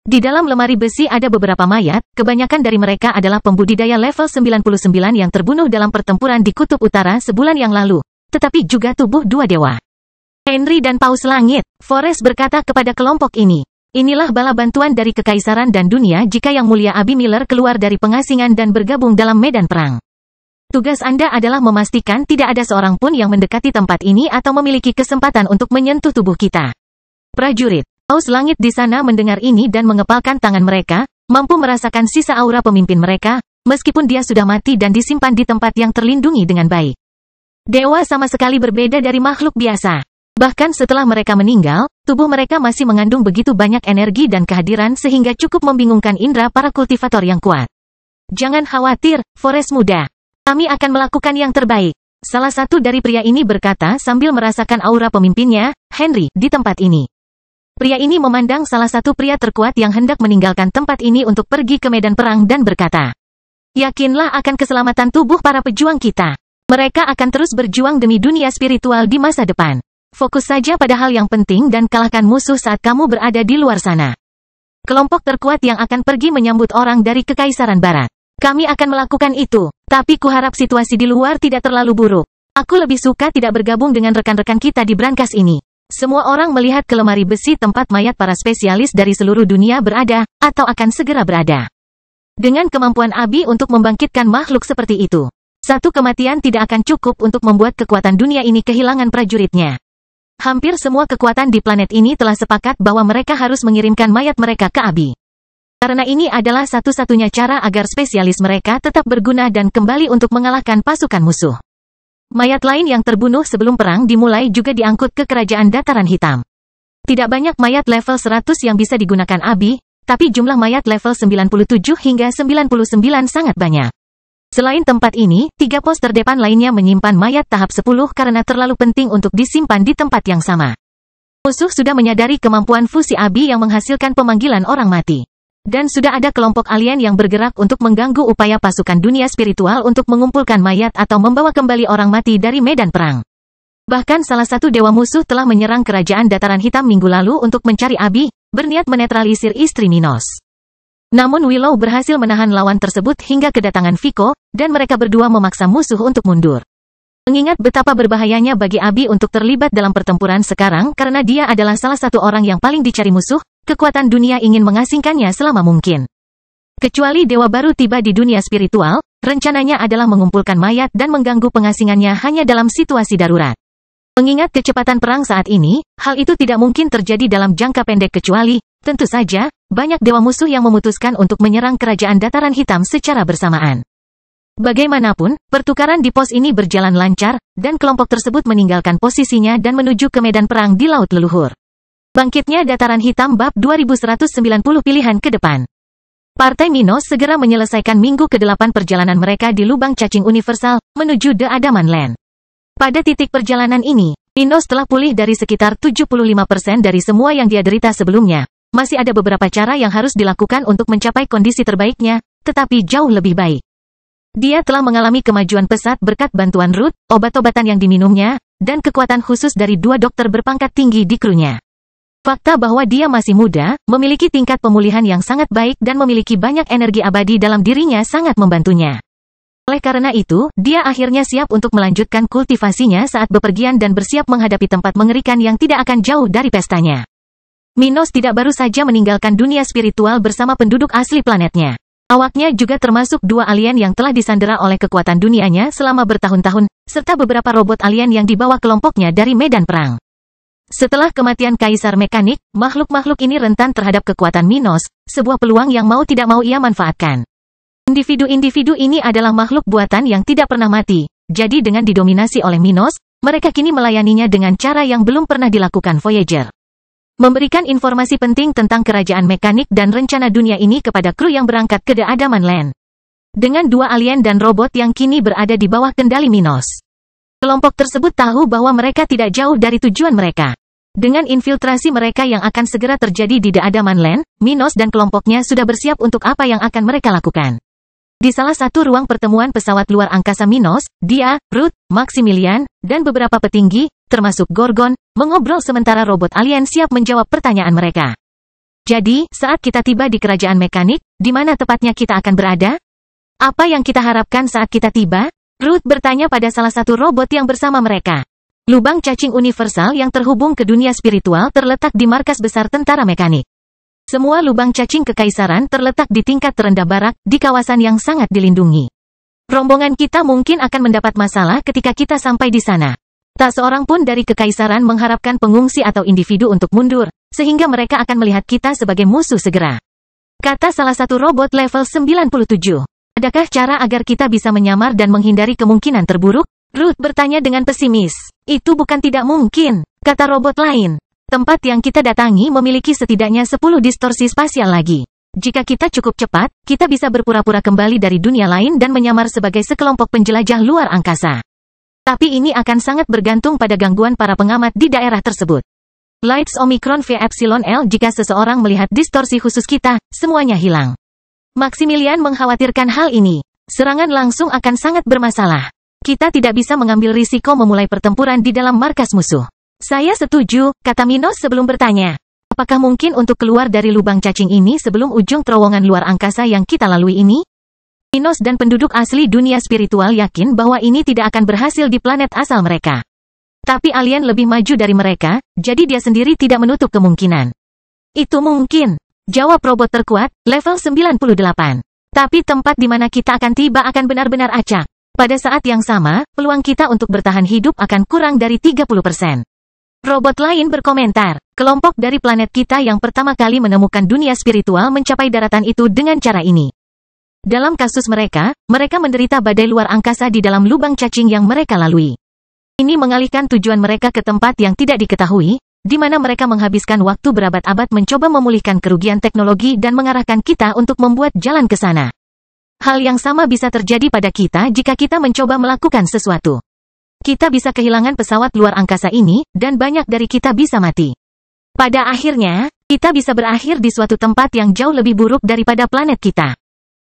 Di dalam lemari besi ada beberapa mayat, kebanyakan dari mereka adalah pembudidaya level 99 yang terbunuh dalam pertempuran di Kutub Utara sebulan yang lalu, tetapi juga tubuh dua dewa. Henry dan Paus Langit, Forrest berkata kepada kelompok ini. Inilah bala bantuan dari Kekaisaran dan dunia jika Yang Mulia Abby Miller keluar dari pengasingan dan bergabung dalam medan perang. Tugas Anda adalah memastikan tidak ada seorang pun yang mendekati tempat ini atau memiliki kesempatan untuk menyentuh tubuh kita. Prajurit, Paus Langit di sana mendengar ini dan mengepalkan tangan mereka, mampu merasakan sisa aura pemimpin mereka, meskipun dia sudah mati dan disimpan di tempat yang terlindungi dengan baik. Dewa sama sekali berbeda dari makhluk biasa. Bahkan setelah mereka meninggal, tubuh mereka masih mengandung begitu banyak energi dan kehadiran sehingga cukup membingungkan indera para kultivator yang kuat. Jangan khawatir, Forrest muda. Kami akan melakukan yang terbaik. Salah satu dari pria ini berkata sambil merasakan aura pemimpinnya, Henry, di tempat ini. Pria ini memandang salah satu pria terkuat yang hendak meninggalkan tempat ini untuk pergi ke medan perang dan berkata, yakinlah akan keselamatan tubuh para pejuang kita. Mereka akan terus berjuang demi dunia spiritual di masa depan. Fokus saja pada hal yang penting dan kalahkan musuh saat kamu berada di luar sana. Kelompok terkuat yang akan pergi menyambut orang dari Kekaisaran Barat. Kami akan melakukan itu, tapi kuharap situasi di luar tidak terlalu buruk. Aku lebih suka tidak bergabung dengan rekan-rekan kita di brankas ini. Semua orang melihat ke lemari besi tempat mayat para spesialis dari seluruh dunia berada, atau akan segera berada. Dengan kemampuan Abby untuk membangkitkan makhluk seperti itu, satu kematian tidak akan cukup untuk membuat kekuatan dunia ini kehilangan prajuritnya. Hampir semua kekuatan di planet ini telah sepakat bahwa mereka harus mengirimkan mayat mereka ke Abby. Karena ini adalah satu-satunya cara agar spesialis mereka tetap berguna dan kembali untuk mengalahkan pasukan musuh. Mayat lain yang terbunuh sebelum perang dimulai juga diangkut ke Kerajaan Dataran Hitam. Tidak banyak mayat level 100 yang bisa digunakan Abby, tapi jumlah mayat level 97 hingga 99 sangat banyak. Selain tempat ini, 3 pos terdepan lainnya menyimpan mayat tahap 10 karena terlalu penting untuk disimpan di tempat yang sama. Musuh sudah menyadari kemampuan fusi Abby yang menghasilkan pemanggilan orang mati. Dan sudah ada kelompok alien yang bergerak untuk mengganggu upaya pasukan dunia spiritual untuk mengumpulkan mayat atau membawa kembali orang mati dari medan perang. Bahkan salah satu dewa musuh telah menyerang Kerajaan Dataran Hitam minggu lalu untuk mencari Abby, berniat menetralisir istri Minos. Namun Willow berhasil menahan lawan tersebut hingga kedatangan Vico, dan mereka berdua memaksa musuh untuk mundur. Mengingat betapa berbahayanya bagi Abby untuk terlibat dalam pertempuran sekarang karena dia adalah salah satu orang yang paling dicari musuh, kekuatan dunia ingin mengasingkannya selama mungkin. Kecuali dewa baru tiba di dunia spiritual, rencananya adalah mengumpulkan mayat dan mengganggu pengasingannya hanya dalam situasi darurat. Mengingat kecepatan perang saat ini, hal itu tidak mungkin terjadi dalam jangka pendek kecuali, tentu saja, banyak dewa musuh yang memutuskan untuk menyerang Kerajaan Dataran Hitam secara bersamaan. Bagaimanapun, pertukaran di pos ini berjalan lancar, dan kelompok tersebut meninggalkan posisinya dan menuju ke medan perang di Laut Leluhur. Bangkitnya Dataran Hitam bab 2190 pilihan ke depan. Partai Minos segera menyelesaikan minggu ke-8 perjalanan mereka di lubang cacing universal, menuju The Adaman Land. Pada titik perjalanan ini, Minos telah pulih dari sekitar 75% dari semua yang dia derita sebelumnya. Masih ada beberapa cara yang harus dilakukan untuk mencapai kondisi terbaiknya, tetapi jauh lebih baik. Dia telah mengalami kemajuan pesat berkat bantuan Ruth, obat-obatan yang diminumnya, dan kekuatan khusus dari 2 dokter berpangkat tinggi di krunya. Fakta bahwa dia masih muda, memiliki tingkat pemulihan yang sangat baik dan memiliki banyak energi abadi dalam dirinya sangat membantunya. Oleh karena itu, dia akhirnya siap untuk melanjutkan kultivasinya saat bepergian dan bersiap menghadapi tempat mengerikan yang tidak akan jauh dari pestanya. Minos tidak baru saja meninggalkan dunia spiritual bersama penduduk asli planetnya. Awaknya juga termasuk 2 alien yang telah disandera oleh kekuatan dunianya selama bertahun-tahun, serta beberapa robot alien yang dibawa kelompoknya dari medan perang. Setelah kematian Kaisar Mekanik, makhluk-makhluk ini rentan terhadap kekuatan Minos, sebuah peluang yang mau tidak mau ia manfaatkan. Individu-individu ini adalah makhluk buatan yang tidak pernah mati, jadi dengan didominasi oleh Minos, mereka kini melayaninya dengan cara yang belum pernah dilakukan Voyager. Memberikan informasi penting tentang kerajaan mekanik dan rencana dunia ini kepada kru yang berangkat ke The Adaman Land. Dengan 2 alien dan robot yang kini berada di bawah kendali Minos. Kelompok tersebut tahu bahwa mereka tidak jauh dari tujuan mereka. Dengan infiltrasi mereka yang akan segera terjadi di The Adaman Land, Minos dan kelompoknya sudah bersiap untuk apa yang akan mereka lakukan. Di salah satu ruang pertemuan pesawat luar angkasa Minos, dia, Ruth, Maximilian, dan beberapa petinggi, termasuk Gorgon, mengobrol sementara robot alien siap menjawab pertanyaan mereka. Jadi, saat kita tiba di kerajaan mekanik, di mana tepatnya kita akan berada? Apa yang kita harapkan saat kita tiba? Ruth bertanya pada salah satu robot yang bersama mereka. Lubang cacing universal yang terhubung ke dunia spiritual terletak di markas besar tentara mekanik. Semua lubang cacing kekaisaran terletak di tingkat terendah barak, di kawasan yang sangat dilindungi. Rombongan kita mungkin akan mendapat masalah ketika kita sampai di sana. Tak seorang pun dari kekaisaran mengharapkan pengungsi atau individu untuk mundur, sehingga mereka akan melihat kita sebagai musuh segera. Kata salah satu robot level 97. Adakah cara agar kita bisa menyamar dan menghindari kemungkinan terburuk? Ruth bertanya dengan pesimis. Itu bukan tidak mungkin, kata robot lain. Tempat yang kita datangi memiliki setidaknya 10 distorsi spasial lagi. Jika kita cukup cepat, kita bisa berpura-pura kembali dari dunia lain dan menyamar sebagai sekelompok penjelajah luar angkasa. Tapi ini akan sangat bergantung pada gangguan para pengamat di daerah tersebut. Lights Omicron V Epsilon L. Jika seseorang melihat distorsi khusus kita, semuanya hilang. Maximilian mengkhawatirkan hal ini. Serangan langsung akan sangat bermasalah. Kita tidak bisa mengambil risiko memulai pertempuran di dalam markas musuh. Saya setuju, kata Minos sebelum bertanya. Apakah mungkin untuk keluar dari lubang cacing ini sebelum ujung terowongan luar angkasa yang kita lalui ini? Minos dan penduduk asli dunia spiritual yakin bahwa ini tidak akan berhasil di planet asal mereka. Tapi alien lebih maju dari mereka, jadi dia sendiri tidak menutup kemungkinan. Itu mungkin, jawab robot terkuat, level 98. Tapi tempat di mana kita akan tiba akan benar-benar acak. Pada saat yang sama, peluang kita untuk bertahan hidup akan kurang dari 30%. Robot lain berkomentar, kelompok dari planet kita yang pertama kali menemukan dunia spiritual mencapai daratan itu dengan cara ini. Dalam kasus mereka menderita badai luar angkasa di dalam lubang cacing yang mereka lalui. Ini mengalihkan tujuan mereka ke tempat yang tidak diketahui, di mana mereka menghabiskan waktu berabad-abad mencoba memulihkan kerugian teknologi dan mengarahkan kita untuk membuat jalan ke sana. Hal yang sama bisa terjadi pada kita jika kita mencoba melakukan sesuatu. Kita bisa kehilangan pesawat luar angkasa ini, dan banyak dari kita bisa mati. Pada akhirnya, kita bisa berakhir di suatu tempat yang jauh lebih buruk daripada planet kita.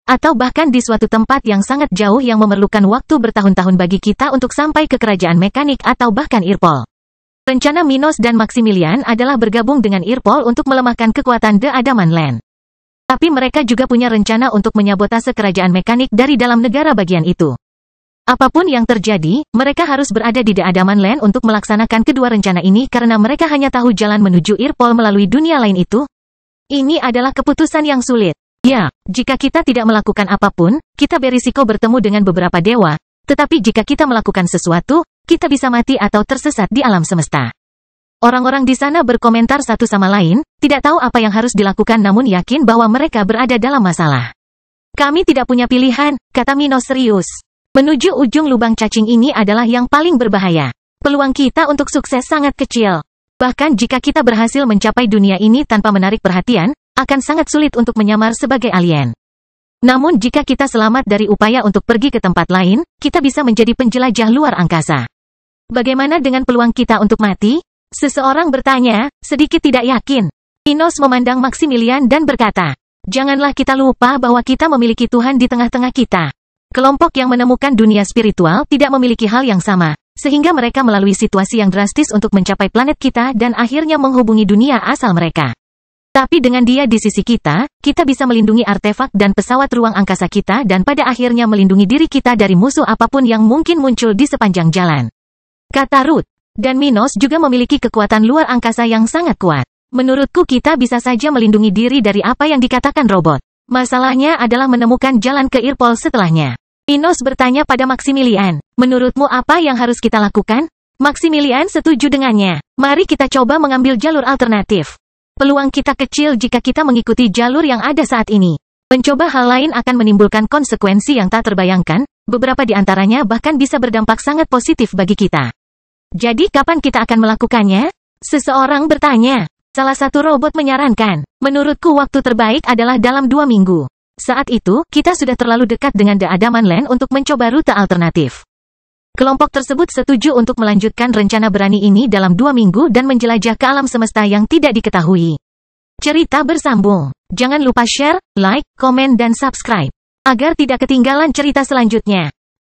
Atau bahkan di suatu tempat yang sangat jauh yang memerlukan waktu bertahun-tahun bagi kita untuk sampai ke kerajaan mekanik atau bahkan Irpol. Rencana Minos dan Maximilian adalah bergabung dengan Irpol untuk melemahkan kekuatan The Adaman Land. Tapi mereka juga punya rencana untuk menyabotase kerajaan mekanik dari dalam negara bagian itu. Apapun yang terjadi, mereka harus berada di The Adaman Land untuk melaksanakan kedua rencana ini karena mereka hanya tahu jalan menuju Irpol melalui dunia lain itu. Ini adalah keputusan yang sulit. Ya, jika kita tidak melakukan apapun, kita berisiko bertemu dengan beberapa dewa, tetapi jika kita melakukan sesuatu, kita bisa mati atau tersesat di alam semesta. Orang-orang di sana berkomentar satu sama lain, tidak tahu apa yang harus dilakukan namun yakin bahwa mereka berada dalam masalah. Kami tidak punya pilihan, kata Minos serius. Menuju ujung lubang cacing ini adalah yang paling berbahaya. Peluang kita untuk sukses sangat kecil. Bahkan jika kita berhasil mencapai dunia ini tanpa menarik perhatian, akan sangat sulit untuk menyamar sebagai alien. Namun jika kita selamat dari upaya untuk pergi ke tempat lain, kita bisa menjadi penjelajah luar angkasa. Bagaimana dengan peluang kita untuk mati? Seseorang bertanya, sedikit tidak yakin. Minos memandang Maximilian dan berkata, janganlah kita lupa bahwa kita memiliki Tuhan di tengah-tengah kita. Kelompok yang menemukan dunia spiritual tidak memiliki hal yang sama, sehingga mereka melalui situasi yang drastis untuk mencapai planet kita dan akhirnya menghubungi dunia asal mereka. Tapi dengan dia di sisi kita bisa melindungi artefak dan pesawat ruang angkasa kita dan pada akhirnya melindungi diri kita dari musuh apapun yang mungkin muncul di sepanjang jalan. Kata Ruth. Dan Minos juga memiliki kekuatan luar angkasa yang sangat kuat. Menurutku kita bisa saja melindungi diri dari apa yang dikatakan robot. Masalahnya adalah menemukan jalan ke Irpol setelahnya. Minos bertanya pada Maximilian, menurutmu apa yang harus kita lakukan? Maximilian setuju dengannya. Mari kita coba mengambil jalur alternatif. Peluang kita kecil jika kita mengikuti jalur yang ada saat ini. Mencoba hal lain akan menimbulkan konsekuensi yang tak terbayangkan, beberapa di antaranya bahkan bisa berdampak sangat positif bagi kita. Jadi kapan kita akan melakukannya? Seseorang bertanya. Salah satu robot menyarankan, menurutku waktu terbaik adalah dalam 2 minggu. Saat itu, kita sudah terlalu dekat dengan The Adaman Land untuk mencoba rute alternatif. Kelompok tersebut setuju untuk melanjutkan rencana berani ini dalam 2 minggu dan menjelajah ke alam semesta yang tidak diketahui. Cerita bersambung. Jangan lupa share, like, komen dan subscribe. Agar tidak ketinggalan cerita selanjutnya.